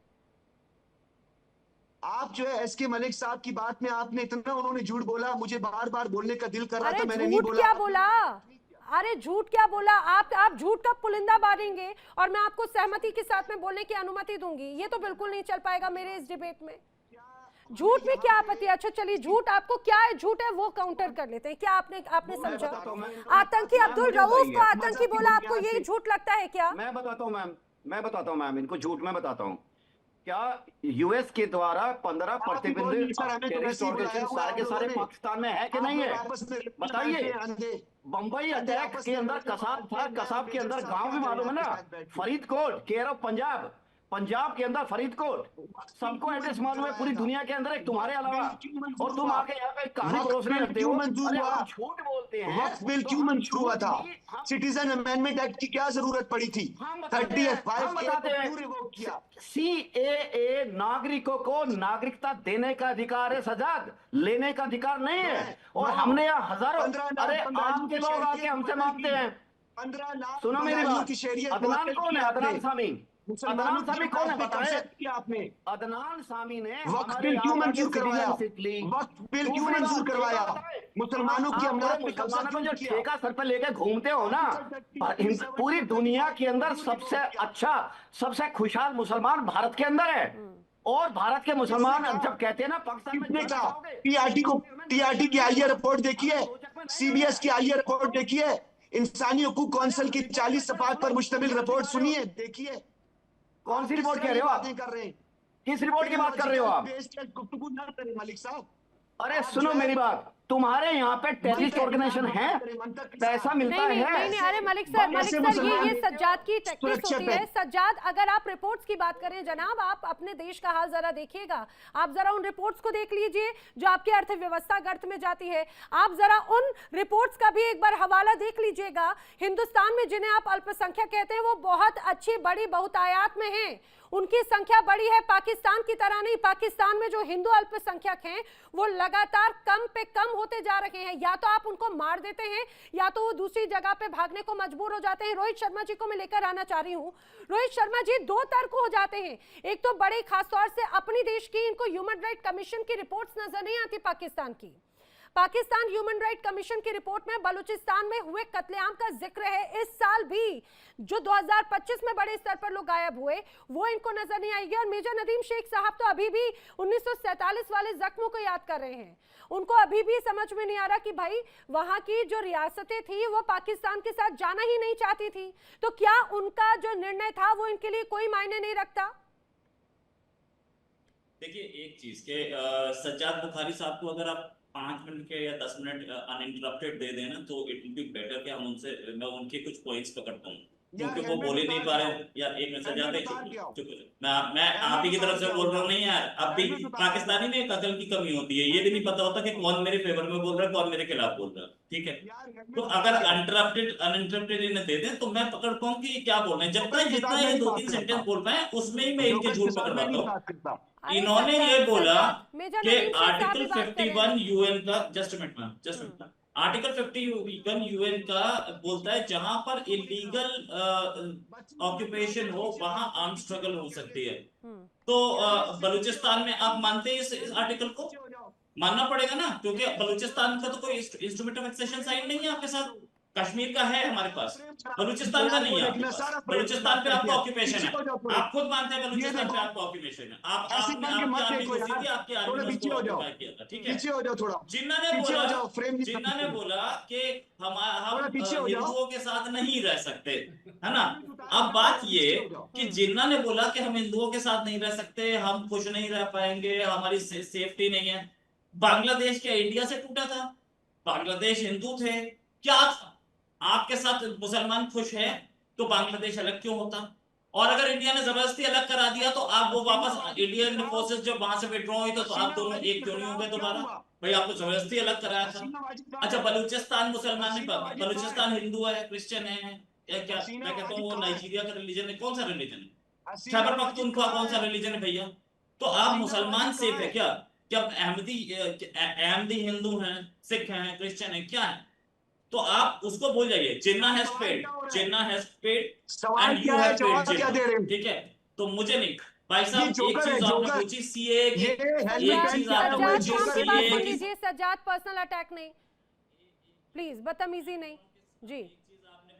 आप जो है एसके मलिक साहब की बात में आपने इतना उन्होंने झूठ बोला, मुझे बार बार बोलने का दिल कर रहा था, मैंने नहीं झूठ बोला। क्या बोला? अरे झूठ क्या बोला? आप झूठ का पुलिंदा बांधेंगे और मैं आपको सहमति के साथ में बोलने की अनुमति दूंगी? ये तो बिल्कुल नहीं चल पाएगा मेरे इस डिबेट में। झूठ में क्या आपत्ति? अच्छा चलिए, झूठ आपको क्या है, झूठ है वो काउंटर कर लेते हैं। क्या आपने समझा? आतंकी अब्दुल रऊफ को आतंकी बोला, आपको ये झूठ लगता है क्या? मैं बताता हूँ मैम, इनको झूठ मैं बताता हूँ। क्या यूएस के द्वारा 15 प्रतिबंधित सारे के सारे पाकिस्तान में है कि नहीं है? बताइए। बंबई अटैक के अंदर कसाब था, कसाब के अंदर गांव भी मालूम है ना, फरीदकोट, केयर ऑफ पंजाब के अंदर फरीदकोट, सबको एड्रेस मालूम है पूरी दुनिया के अंदर, एक तुम्हारे अलावा। और तुम आके यहाँ पे कहानी परोसने लगते हो, झूठ बोलते हैं। वक्त बिल क्यों मंजूर हुआ था? सिटीजन अमेंडमेंट एक्ट की क्या जरूरत पड़ी थी? 30 सीएए नागरिकों को नागरिकता देने का अधिकार है सजाद, लेने का अधिकार नहीं है। और हमने यहाँ हजारों, अरे आपके लोग आके हमसे मांगते हैं। 15 लाख सुनो मेरी बात, की शरीयत अदनान कौन है? अदनान सामी कौन है बताए? आपने अदनान सामी ने वक्त बिल क्यों मंजूर करवाया? वक्त बिल क्यों मंजूर करवाया? मुसलमानों की अमलात पे कब्जा मुसलमानों क्यों जो किया? ठेका सर पे लेके घूमते हो ना, पूरी दुनिया के अंदर सबसे अच्छा, सबसे खुशहाल मुसलमान भारत के अंदर है। और भारत के मुसलमान जब कहते हैं ना पाकिस्तान में, किसने कहा? टीआरटी की आईए रिपोर्ट देखिए, सीबीएस की आईए रिपोर्ट देखिए, इंसानी हकूक काउंसिल की 40 सफात पर मुश्तमिल रिपोर्ट सुनिए, देखिए। कौन सी रिपोर्ट कह रहे हो आप? बातें कर रहे हैं, किस रिपोर्ट की बात कर रहे हो आप? गुफ्तगू ना करें मलिक साहब। अरे सुनो मेरी बात, तुम्हारे यहाँ पे टेररिस्ट ऑर्गेनाइजेशन है, पैसा मिलता नहीं, है। नहीं, अरे मलिक सर ये सज्जाद की टैक्टिस होती है। सज्जाद, अगर आप रिपोर्ट्स की बात करें जनाब, आप अपने देश का हाल जरा देखिएगा। आप जरा उन रिपोर्ट्स को देख लीजिए जो आपकी अर्थव्यवस्था गर्त में जाती है। आप जरा उन रिपोर्ट्स का भी एक बार हवाला देख लीजिएगा। हिंदुस्तान में जिन्हें आप अल्पसंख्यक कहते हैं वो बहुत अच्छी बड़ी बहुतायात में है, उनकी संख्या बड़ी है, पाकिस्तान की तरह नहीं। पाकिस्तान में जो हिंदू अल्पसंख्यक हैं वो लगातार कम पे कम होते जा रहे हैं। या तो आप उनको मार देते हैं या तो वो दूसरी जगह पे भागने को मजबूर हो जाते हैं। रोहित शर्मा जी को मैं लेकर आना चाह रही हूँ। रोहित शर्मा जी, दो तर्क हो जाते हैं। एक तो बड़े खासतौर से अपनी देश की, इनको ह्यूमन राइट कमीशन की रिपोर्ट्स नजर नहीं आती पाकिस्तान की। पाकिस्तान ह्यूमन राइट कमीशन की रिपोर्ट में बलूचिस्तान में हुए कत्लेआम का जिक्र है। इस साल भी जो 2025 में बड़े स्तर पर लोग गायब हुए वो इनको नजर नहीं आएगी। और मेजर नदीम शेख साहब तो अभी भी 1947 वाले जख्मों को याद कर रहे हैं। उनको अभी भी समझ में नहीं आ रहा कि भाई वहां की जो रियासतें थी वो पाकिस्तान के साथ जाना ही नहीं चाहती थी, तो क्या उनका जो निर्णय था वो इनके लिए कोई मायने नहीं रखता? देखिए, एक चीज के सज्जाद बुखारी साहब को अगर आप 5 मिनट के या 10 मिनट अनइंटरप्टेड दे देना तो इट विल बी बेटर कि मैं उनके कुछ पॉइंट्स पकड़ता हूँ, क्योंकि वो बोल ही नहीं पा रहे। यार एक मिनट सज्जाद, चुप मैं आप ही की तरफ से बोल रहा हूँ। नहीं यार, अब भी पाकिस्तानी में एक अकल की कमी होती है, ये भी नहीं पता होता कि कौन मेरे फेवर में बोल रहा है, कौन मेरे खिलाफ बोल रहा है। ठीक है, तो अगर अनइंटरप्टेड इन्हें दे दें तो मैं पकड़ पाऊँ कि क्या बोल रहे हैं। जब तक जितना ये 2-3 सेंटेंस बोल पाए उसमें ही मैं इनके झूठ पकड़ पाता हूँ। इन्होंने ये बोला कि आर्टिकल 51 यूएन का, जस्ट मिनट, आर्टिकल 51 यूएन का बोलता है जहां पर इलीगल ऑक्यूपेशन हो वहां आर्म स्ट्रगल हो सकती है। तो बलूचिस्तान में आप मानते हैं इस आर्टिकल को? मानना पड़ेगा ना, क्योंकि बलूचिस्तान का तो कोई इंस्ट्रूमेंट ऑफ एक्सेशन साइन नहीं है आपके साथ। कश्मीर का है हमारे पास, बलूचिस्तान का नहीं है आपके पास। बलूचिस्तान पे आपका ऑक्यूपेशन है, आप खुद मानते हैं बलूचिस्तान पे आपका ऑक्यूपेशन है। आपने आपकी आर्मी घुसी थी, आपकी आर्मी ने उसको ऑक्यूपाई किया था, ठीक है। पीछे हो जाओ थोड़ा, जिन्ना ने पीछे हो बोला, जाओ, फ्रेम नहीं जिन्ना ने बोला कि हम थोड़ा पीछे हो जाओ। हिंदुओं के साथ नहीं रह सकते, है ना। अब बात ये कि जिन्ना ने बोला कि हम हिंदुओं के साथ नहीं रह सकते, हम खुश नहीं रह पाएंगे, हमारी सेफ्टी नहीं है। बांग्लादेश क्या इंडिया से टूटा था? बांग्लादेश हिंदू थे, क्या था? आपके साथ मुसलमान खुश है तो बांग्लादेश अलग क्यों होता? और अगर इंडिया ने जबरदस्ती अलग करा दिया तो आप वो वापस इंडियन फोर्सेस जब वहां से विड्रॉ हुई तो आप दोनों एक क्यों नहीं हो गए दोबारा? भाई आपको जबरदस्ती अलग कराया था। अच्छा, बलूचिस्तान मुसलमान नहीं, बलूचिस्तान हिंदू है, क्रिश्चियन है, क्या मैं कहता हूँ वो नाइजीरिया का रिलीजन है, कौन सा रिलीजन है? खैबर पख्तूनख्वा कौन सा रिलीजन है भैया? तो आप मुसलमान सेफ है क्या? जब अहमदी हिंदू हैं, सिख हैं, क्रिश्चियन है, क्या है? तो आप उसको भूल जाइए। Jinnah has paid, Jinnah has paid and you have paid Jinnah, ठीक है। तो मुझे नहीं भाई साहब, एक चीज आपने पूछी सीए की, एक चीज आपने सज्जाद, पूछी काम की बात सीए सुन की, लीजिए। सज्जाद, पर्सनल अटैक नहीं, प्लीज, बदतमीजी नहीं जी।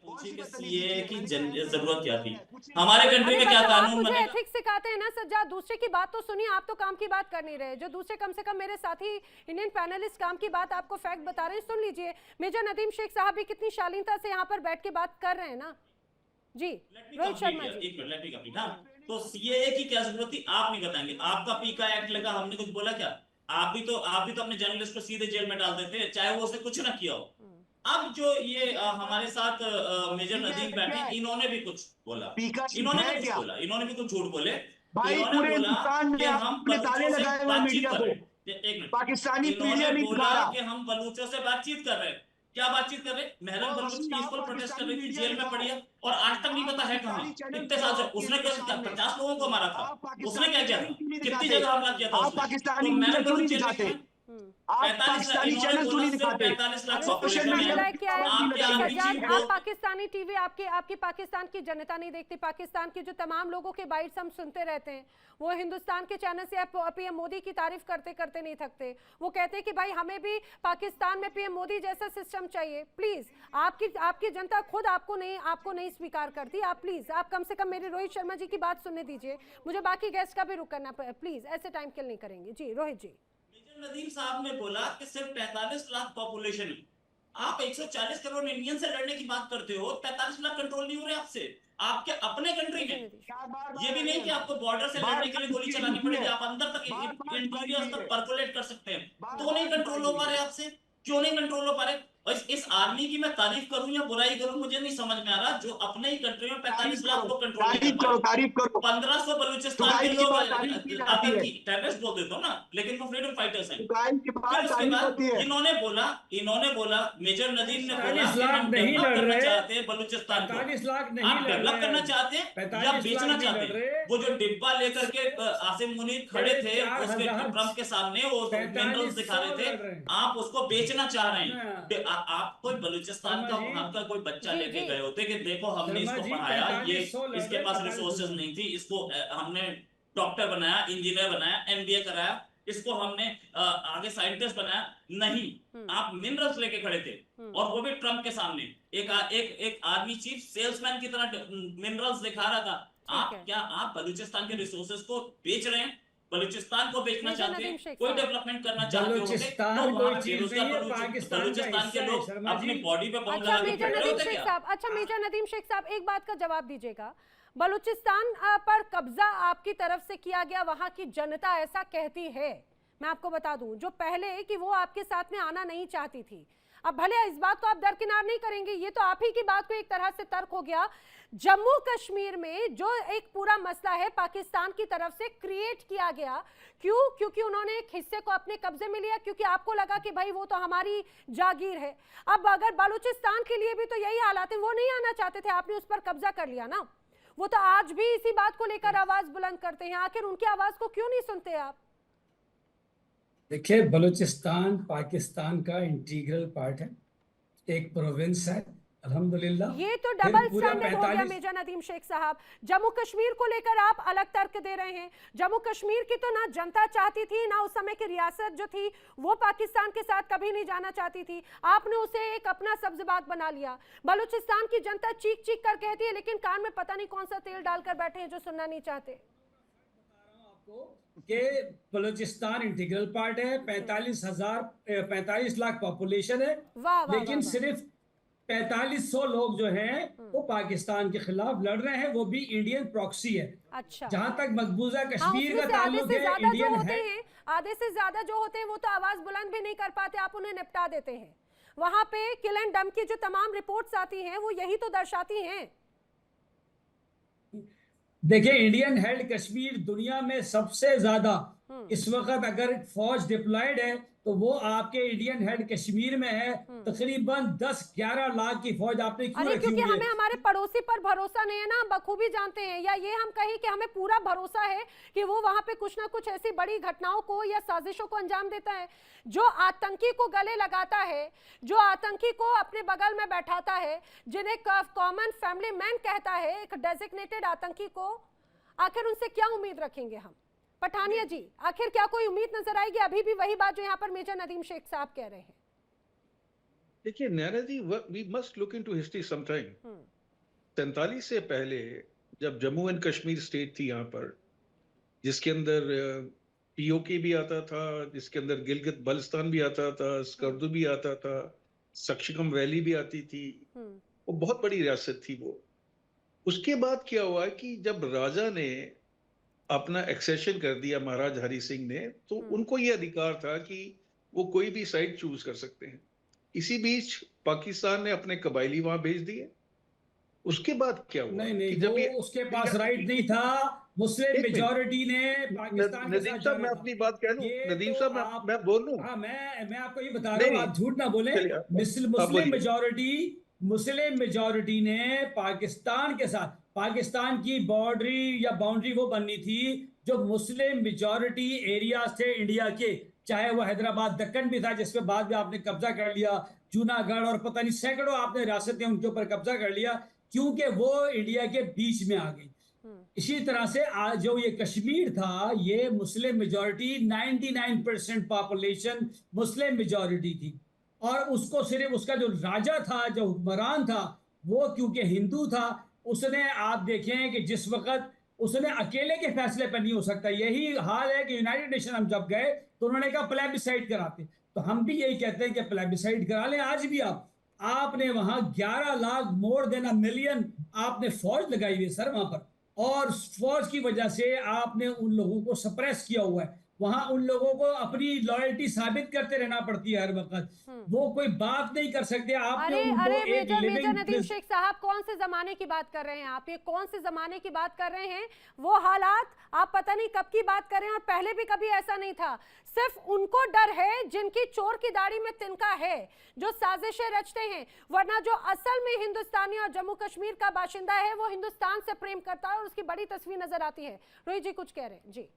पूछी कि सीए की जरूरत क्या थी हमारे कंट्री अरे में, क्या मतलब आप कानून मुझे बनेगा? एथिक्स सिखाते हैं ना सज्जाद, दूसरे की बात तो सुनिए। आप तो काम की बात कर नहीं रहे, जो दूसरे कम से कम मेरे साथी इंडियन पैनलिस्ट काम की बात आपको फैक्ट बता रहे हैं, सुन लीजिए। मेजर नदीम शेख साहब भी कितनी शालीनता से यहाँ पर बैठ के बात कर रहे हैं ना जी। रोहित शर्मा जी, एक मिनट, लेट मी कंप्लीट। हाँ, तो सीएए की क्या जरूरत थी आप नहीं बताएंगे? आपका पीका एक्ट लगा, हमने कुछ बोला क्या? आप भी तो अपने जर्नलिस्ट को सीधे जेल में डाल देते, चाहे वो उसने कुछ ना किया हो। अब जो ये हमारे साथ मेजर नदीम बैठे, इन्होंने भी कुछ बोला, इन्होंने भी कुछ बोला, इन्होंने भी कुछ झूठ बोले। इन्होंने बोला कि हम बलूचों से बातचीत कर रहे हैं। एक मिनट, पाकिस्तानी इन्होंने बोला कि हम बलूचों से बातचीत कर रहे हैं। क्या बातचीत कर रहे? महरम बलूच पीसफुल प्रोटेस्ट कर रही थी, जेल में पड़ी है और आज तक नहीं पता है कहां। इतने साल से उसने क्या 50 लोगों को मारा था? उसने क्या किया था? कितनी जगह हमला किया था उसने? तो महरम बलूच जेल में क्यों है? 45 लाख, इन्होंने बोला सिर्फ 45 लाख पॉपुलेशन है। आपके आर्मी चीफ आप पाकिस्तानी टीवी, आपकी पाकिस्तान की जनता नहीं देखती। पाकिस्तान के जो तमाम लोगों के बाइट्स हम सुनते रहते हैं, वो हिंदुस्तान के चैनल से पीएम मोदी की तारीफ करते करते नहीं थकते। वो कहते हैं कि भाई हमें भी पाकिस्तान में पीएम मोदी जैसा सिस्टम चाहिए। प्लीज, आपकी जनता खुद आपको नहीं स्वीकार करती। आप प्लीज, आप कम से कम मेरे रोहित शर्मा जी की बात सुनने दीजिए। मुझे बाकी गेस्ट का भी रुक करना, प्लीज, ऐसे टाइम किल नहीं करेंगे जी। रोहित जी, नदीम साहब ने बोला कि सिर्फ 45 लाख पॉपुलेशन है। आप 140 करोड़ इंडियन से लड़ने की बात करते हो, 45 लाख कंट्रोल नहीं हो रहे आपसे, आपके अपने कंट्री में। ये भी नहीं कि आपको बॉर्डर से लड़ने के लिए गोली चलानी पड़ेगी, आप अंदर तक इंटीरियर तक परकोलेट कर सकते हैं, तो नहीं कंट्रोल हो पा रहे आपसे। क्यों नहीं कंट्रोल हो पा रहे? और इस आर्मी की मैं तारीफ करूं या बुराई करूं मुझे नहीं समझ में आ रहा, जो अपने ही कंट्री में 45 लाख को कंट्रोल नहीं कर पा रहे। 1500 बलूचिस्तान के लोग आतंकी टेररिस्ट बोल देते हो ना, लेकिन वो फ्रीडम फाइटर्स हैं। फिर उसके बाद इन्होंने बोला मेजर नदीम ने बोला कि हम डेवलप करना चाहते हैं बलूचिस्तान को। 45 लाख नहीं आप डेवलप करना चाहते हैं या 45 बेचना लाख चाहते नहीं हैं? वो जो डिब्बा लेकर के आसिम मुनीर खड़े थे उसके ट्रम्प के सामने, वो मिनरल्स दिखा रहे थे, आप उसको बेचना चाह रहे हैं। आप कोई बलूचिस्तान का वहां का कोई बच्चा लेके गए होते कि देखो हमने इसको पढ़ाया, ये इसके पास रिसोर्सेज नहीं थी, इसको हमने डॉक्टर बनाया, इंजीनियर बनाया, एमबीए कराया, इसको हमने आगे साइंटिस्ट बनाया। नहीं, आप मिनरल्स लेके खड़े थे और वो भी ट्रम्प के सामने। एक आर्मी चीफ सेल्समैन की तरह मिनरल्स दिखा रहा था। आप बलूचिस्तान के रिसोर्सेज को बेच रहे हैं, बलूचिस्तान को बेचना चाहते हैं, कोई डेवलपमेंट करना चाहते हो बलूचिस्तान कोई चीज नहीं है, पाकिस्तान बलूचिस्तान के लोग अपनी बॉडी पे बम अच्छा लगा के मेजर खड़े नदीम होते शेख क्या? साहब, मेजर नदीम शेख साहब, एक बात का जवाब दीजिएगा। बलूचिस्तान पर कब्जा आपकी तरफ से किया गया, वहां की जनता ऐसा कहती है। मैं आपको बता दूं, जो पहले कि वो आपके साथ में आना नहीं चाहती थी, अब भले इस बात को आप दरकिनार नहीं करेंगे, ये तो आप ही की बात को एक तरह से तर्क हो गया। जम्मू कश्मीर में जो एक पूरा मसला है पाकिस्तान की तरफ से क्रिएट किया गया, क्यों? क्योंकि उन्होंने एक हिस्से को अपने कब्जे में लिया, क्योंकि आपको लगा कि भाई वो तो हमारी जागीर है। अब अगर बलूचिस्तान के लिए भी तो यही हालात है, वो नहीं आना चाहते थे, आपने उस पर कब्जा कर लिया ना। वो तो आज भी इसी बात को लेकर आवाज बुलंद करते हैं, आखिर उनकी आवाज को क्यों नहीं सुनते आप? देखिए, बलूचिस्तान पाकिस्तान का इंटीग्रल पार्ट है, एक प्रोविंस है, अल्हम्दुलिल्लाह। ये तो फिर डबल पूरा स्टैंडर्ड हो गया 45 मेजर नदीम शेख साहब। जम्मू कश्मीर को लेकर आप अलग तर्क दे रहे हैं। जम्मू कश्मीर की तो ना जनता चाहती थी, ना उस समय की रियासत जो थी वो पाकिस्तान के साथ कभी नहीं जाना चाहती थी। आपने उसे एक अपना सब्ज बाग बना लिया। बलूचिस्तान की जनता चीख चीख कर कहती है, लेकिन कान में पता नहीं कौन सा तेल डालकर बैठे हैं जो सुनना नहीं चाहते। कि बलूचिस्तान इंटीग्रल पार्ट है, 45 लाख पॉपुलेशन है, वाह वाह लेकिन वाह सिर्फ 4500 लोग जो हैं वो पाकिस्तान के खिलाफ लड़ रहे हैं, वो भी इंडियन प्रॉक्सी है। अच्छा, जहां तक मकबूजा हाँ, कश्मीर उसमें का से आधे ताल्लुक से है, ज्यादा जो इंडियन होते है। हैं, आधे से ज्यादा जो होते हैं वो तो आवाज बुलंद भी नहीं कर पाते, आप उन्हें निपटा देते हैं। वहां पे किल एंड डंप की जो तमाम रिपोर्ट्स आती हैं वो यही तो दर्शाती हैं। देखिए, इंडियन हेल्ड कश्मीर दुनिया में सबसे ज्यादा इस वक्त अगर फौज डिप्लॉयड है तो वो आपके इंडियन हेल्ड कश्मीर में है। तकरीबन 10-11 लाख की फौज आपने क्यों अरे रखी क्योंकि हुई हमें है? हमारे पड़ोसी पर भरोसा नहीं है ना, हम बखूबी जानते हैं, या ये हम कहें कि हमें पूरा भरोसा है कि वो वहां पे कुछ ना कुछ ऐसी बड़ी घटनाओं को या साजिशों को अंजाम देता है। जो आतंकी को गले लगाता है, जो आतंकी को अपने बगल में बैठाता है, जिन्हें कॉमन फैमिली मैन कहता है, एक डेजिग्नेटेड आतंकी को, आखिर उनसे क्या उम्मीद रखेंगे हम? पठानिया जी, आखिर क्या कोई उम्मीद नजर आएगी? अभी भी वही बात जो यहाँ पर मेजर नदीम शेख साहब कह रहे हैं। देखिए Naina ji, we must look into history sometime. 47 से पहले जब जम्मू एंड कश्मीर स्टेट थी यहाँ पर, जिसके अंदर पीओके भी आता था, जिसके अंदर गिलगित बल्तिस्तान भी आता था, स्कर्दू भी आता था, सक्शिकम वैली भी आती थी, वो बहुत बड़ी रियासत थी वो। उसके बाद क्या हुआ कि जब राजा ने अपना एक्सेशन कर दिया, महाराज हरि सिंह ने, तो उनको ये अधिकार था कि वो कोई भी साइड चूज कर सकते हैं। इसी बीच पाकिस्तान ने अपने कबायली वहां भेज दिए। उसके बाद क्या हुआ नहीं नहीं, कि वो जब ये उसके पास राइट नहीं था। मुस्लिम एक मिनट, मेजॉरिटी ने पाकिस्तान के नदीम साथ साहब जाना मैं था। अपनी बात कह लूं, ये नदीम तो साहब आप, मैं बोल लूं? हाँ, मैं आपको ये बता रहा नहीं हूँ, नहीं, आप झूठ ना बोले। चलिए आप मुस्लिम बोलिए। मेजॉरिटी ने पाकिस्तान के साथ, पाकिस्तान की बाउंड्री वो बननी थी जो मुस्लिम मेजॉरिटी एरियाज थे इंडिया के, चाहे वो हैदराबाद दक्कन भी था जिसपे बाद में आपने कब्जा कर लिया, जूनागढ़ और पता नहीं सैकड़ों आपने रियासतें उनके ऊपर कब्जा कर लिया, क्योंकि वो इंडिया के बीच में आ गई। इसी तरह से आज जो ये कश्मीर था, ये Muslim majority, 99% population Muslim majority थी, और उसको सिर्फ उसका जो राजा था, जो हुक्मरान था, वो क्योंकि हिंदू था, उसने, आप देखें कि जिस वक्त उसने अकेले के फैसले पर नहीं हो सकता। यही हाल है कि यूनाइटेड नेशन हम जब गए तो उन्होंने कहा प्लेबिसाइड कराते, तो हम भी यही कहते हैं कि प्लेबिसाइड करा लें। आज भी आपने वहां 11 lakh, more than a million आपने फौज लगाई हुई है सर वहां पर, और फौज की वजह से आपने उन लोगों को सप्रेस किया हुआ है। वहां उन लोगों को अपनी लॉयल्टी साबित करते रहना पड़ती है हर वक्त, वो कोई बात नहीं कर सकते। आपने अरे उनको अरे एक मेजर नदीम लिविंग, शेख साहब, कौन से जमाने की बात कर रहे हैं आप? ये कौन से जमाने की बात कर रहे हैं? वो हालात आप पता नहीं कब की बात कर रहे हैं, और पहले भी कभी ऐसा नहीं था। सिर्फ उनको डर है जिनकी चोर की दाढ़ी में तिनका है, जो साजिशें रचते हैं, वरना जो असल में हिंदुस्तानी और जम्मू कश्मीर का बाशिंदा है वो हिंदुस्तान से प्रेम करता है, और उसकी बड़ी तस्वीर नजर आती है। रोहित जी कुछ कह रहे हैं? जी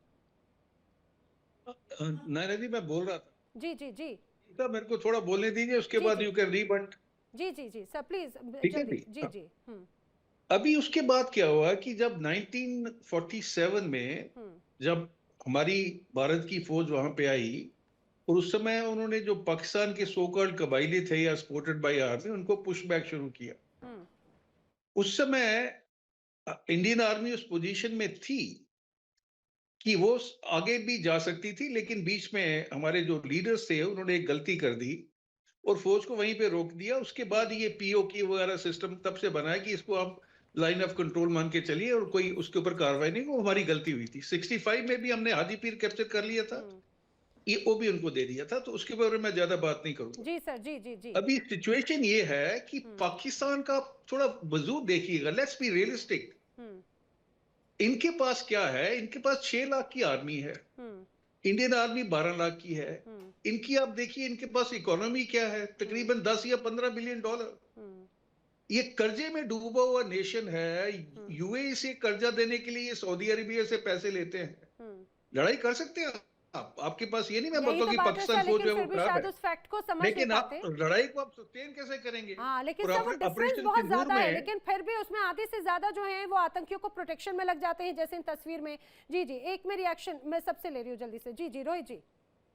नैना जी, मैं बोल रहा था, जी जी जी तो मेरे को थोड़ा बोलने दीजिए, उसके जी बाद जी यू कैन रीबट। जी जी जी सर प्लीज ठीक है जल्दी। जी, जी हाँ। जी अभी उसके बाद क्या हुआ कि जब 1947 में जब हमारी भारत की फौज वहां पे आई, और उस समय उन्होंने जो पाकिस्तान के सो कॉल्ड कबायली थे या सपोर्टेड बाय आर्मी, उनको पुश बैक शुरू किया। उस समय इंडियन आर्मी उस पोजीशन में थी कि वो आगे भी जा सकती थी, लेकिन बीच में हमारे जो लीडर्स थे उन्होंने एक गलती कर दी और फौज को वहीं पे रोक दिया। उसके बाद ये पीओके वगैरह सिस्टम तब से बना है कि इसको आप लाइन ऑफ कंट्रोल मान के चलिए, और कोई उसके ऊपर कार्रवाई नहीं। वो हमारी गलती हुई थी। 65 में भी हमने हाजीपीर कैप्चर कर लिया था, ये वो भी उनको दे दिया था, तो उसके बारे में मैं ज्यादा बात नहीं करूंगा। जी सर जी जी जी अभी सिचुएशन ये है कि पाकिस्तान का थोड़ा वजूद देखिएगा, लेट्स बी रियलिस्टिक। इनके पास क्या है? इनके पास 6 लाख की आर्मी है, इंडियन आर्मी 12 लाख की है। इनकी आप देखिए, इनके पास इकोनॉमी क्या है, तकरीबन 10 या 15 बिलियन डॉलर। ये कर्जे में डूबा हुआ नेशन है। यूएई से कर्जा देने के लिए ये सऊदी अरेबिया से पैसे लेते हैं। लड़ाई कर सकते हैं? आपके पास ये नहीं मैं यही बोलता तो कि बात है पाकिस्तान सर, सोच लेकिन है वो फिर भी खराब शायद है, उस फैक्ट को समझ नहीं लेकिन आप पाते। लड़ाई को आप सस्टेन कैसे करेंगे? हाँ, लेकिन और सर वो डिफरेंस ऑपरेशन बहुत सिंदूर ज्यादा है, में लेकिन फिर भी उसमें आधे से ज्यादा जो है वो आतंकियों को प्रोटेक्शन में लग जाते हैं, जैसे इन तस्वीर में। जी जी, एक में रिएक्शन मैं सबसे ले रही हूँ जल्दी से। जी जी रोहित जी।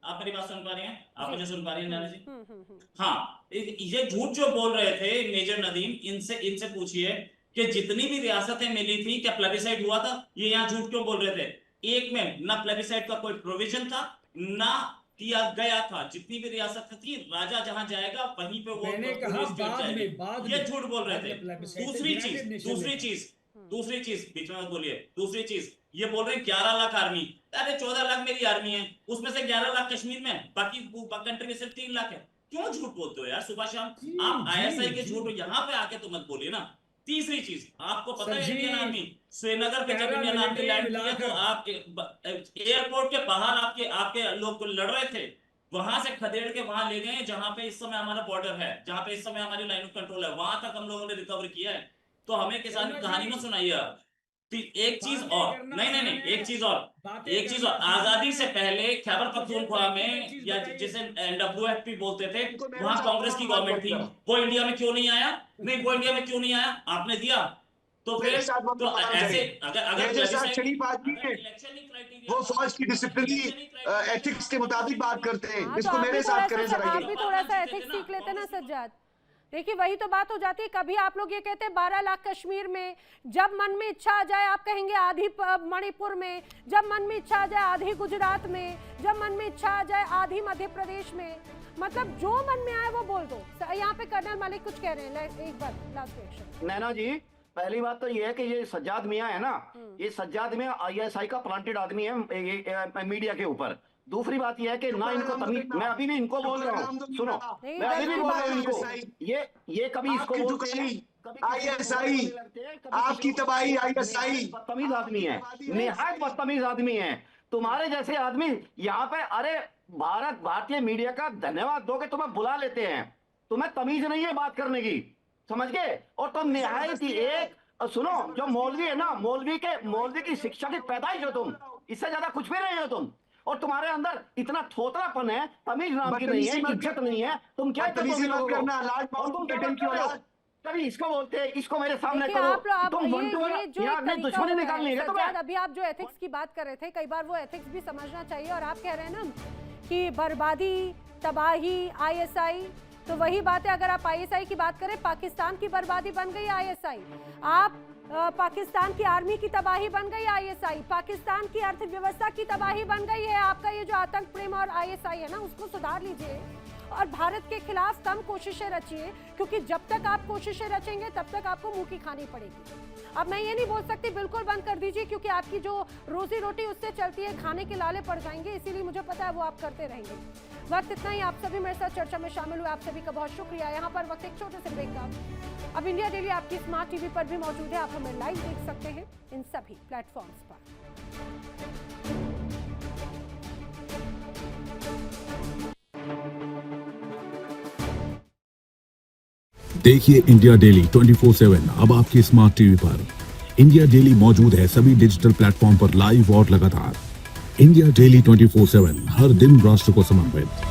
आप मेरी बात सुन पा रही हैं? आप मुझे सुन पा रही हैं नाना जी? हम्म। हाँ, ये झूठ जो बोल रहे थे मेजर नदीम, इनसे पूछिए कि जितनी भी रियासतें मिली थी क्या प्लेबिसाइड हुआ था? ये यहाँ झूठ क्यों बोल रहे थे? एक में ना प्लेबिसाइड का कोई प्रोविजन था, ना किया गया था। जितनी भी रियासत थी, राजा जहां जाएगा वहीं पे वो मैंने कहा पूरी स्टेट बाद जाएगी। में, बाद ये में। झूठ बोल रहे बाद में थे। plebiscite दूसरी United चीज, Nation दूसरी में था। चीज, दूसरी चीज, बीच में मत बोलिए। दूसरी चीज, ये बोल रहे हैं 11 लाख आर्मी। अरे 14 लाख मेरी आर्मी है, उसमें से 11 लाख कश्मीर में, बाकी कंट्री में सिर्फ 3 लाख है। क्यों झूठ बोलते हो यार सुबह शाम? जी, आप जी, आईएसआई के जी। झूठ यहाँ पे आके तो मत बोलिए ना। तीसरी चीज, आपको पता सर है जी, इंडियन आर्मी श्रीनगर पे जब इंडियन आर्मी पैरामिलिट्री लैंड की है मिलाकर- तो आप एयरपोर्ट के बाहर आपके लोग लड़ रहे थे, वहां से खदेड़ के वहां ले गए जहां पे इस समय हमारा बॉर्डर है, जहां पे इस समय हमारी लाइन ऑफ कंट्रोल है, वहां तक हम लोगों ने रिकवर किया है। तो हमें किसान की कहानी मत सुनाइए आप। एक चीज बातें और, करना नहीं, आसान है। एक चीज और, बातें एक चीज और, करना आसान आजादी है। से पहले खैबर आप मुझे पख्तूनख्वा में practical चीज या बताइए। जिसे NWFP बोलते थे, तो मेरे वहां साथ कांग्रेस की बहुत गवर्नमेंट थी। बढ़िया। वो इंडिया में क्यों नहीं आया? नहीं, वो इंडिया में क्यों नहीं आया? आपने दिया तो मेरे फिर साथ वक्त तो बताना ऐसे चाहिए। अगर मेरे साथ शरीफ आदमी है, वो फौज की डिसिप्लिनरी एथिक्स के मुताबिक बात करते हैं। हाँ, तो इसको आप भी मेरे थोड़ा साथ करें सा जरा आप ये। भी थोड़ा सा एथिक्स सीख लेते ना सज्जाद। देखिए वही तो बात हो जाती है। कभी आप लोग ये कहते हैं 12 लाख कश्मीर में, जब मन में इच्छा आ जाए आप कहेंगे आधी मणिपुर में, जब मन में इच्छा आ जाए आधी गुजरात में, जब मन में इच्छा आ जाए आधी मध्य प्रदेश में। मतलब जो मन में आए वो बोल दो। यहाँ पे कर्नल मलिक कुछ कह रहे हैं, एक बार लास्ट रिएक्शन। नैना जी, पहली बात तो ये है कि ये सज्जाद मियां है ना, ये सज्जाद मियां ISI का प्लांटेड आदमी है मीडिया के ऊपर। दूसरी बात ये है कि ना इनको तमीज, मैं अभी भी इनको बोल रहा हूँ, सुनो, मैं अभी भी बोल रहा हूँ इनको, ये कभी इसको बोलते हैं, ISI आपकी तबाही, ISI बदतमीज आदमी है, निहायत बदतमीज आदमी है। तुम्हारे जैसे आदमी यहाँ पे, अरे भारतीय मीडिया का धन्यवाद दो कि तुम्हें बुला लेते हैं। तुम्हें तमीज नहीं है बात करने की, समझ गए? और तुम निहायत ही एक, सुनो, जो मौलवी है ना, मौलवी की शिक्षा की पैदाइश हो तुम, इससे ज्यादा कुछ भी नहीं हो तुम। और तुम्हारे अंदर इतना थोतलापन है, तमीज नाम की नहीं है, इज्जत नहीं है। तुम क्या करना लाड कभी इसको बोलते हैं, इसको मेरे सामने देखिए, करो, आप लोग तुम ये जो यार एक नहीं तरीका दुश्मनी होता निकालनी है है तुम्हें। सज्जाद, अभी आप जो एथिक्स की बात कर रहे थे, कई बार वो एथिक्स भी समझना चाहिए। और आप कह रहे हैं ना कि बर्बादी, तबाही, ISI, तो वही बात है। अगर आप ISI की बात करें, पाकिस्तान की बर्बादी बन गई ISI। आप पाकिस्तान की आर्मी की तबाही बन गई ISI। पाकिस्तान की अर्थव्यवस्था की तबाही बन गई है। आपका ये जो आतंक प्रेम और ISI है ना, उसको सुधार लीजिए और भारत के खिलाफ कम कोशिशें रचिए, क्योंकि जब तक आप कोशिशें रचेंगे तब तक आपको मुंह की खानी पड़ेगी। अब मैं ये नहीं बोल सकती बिल्कुल बंद कर दीजिए, क्योंकि आपकी जो रोजी रोटी उससे चलती है, खाने के लाले पड़ जाएंगे, इसीलिए मुझे पता है वो आप करते रहेंगे। वक्त इतना ही। आप सभी मेरे साथ चर्चा में शामिल हुए, आप सभी का बहुत शुक्रिया। यहाँ पर वक्त एक छोटे से ब्रेक का। अब इंडिया डेली आपकी स्मार्ट टीवी पर भी मौजूद है। आप हमें लाइव देख सकते हैं इन सभी प्लेटफॉर्म्स पर। देखिए इंडिया डेली 24/7 अब आपकी स्मार्ट टीवी पर। इंडिया डेली मौजूद है सभी डिजिटल प्लेटफॉर्म पर लाइव और लगातार। इंडिया डेली 24/7 हर दिन राष्ट्र को समर्पित।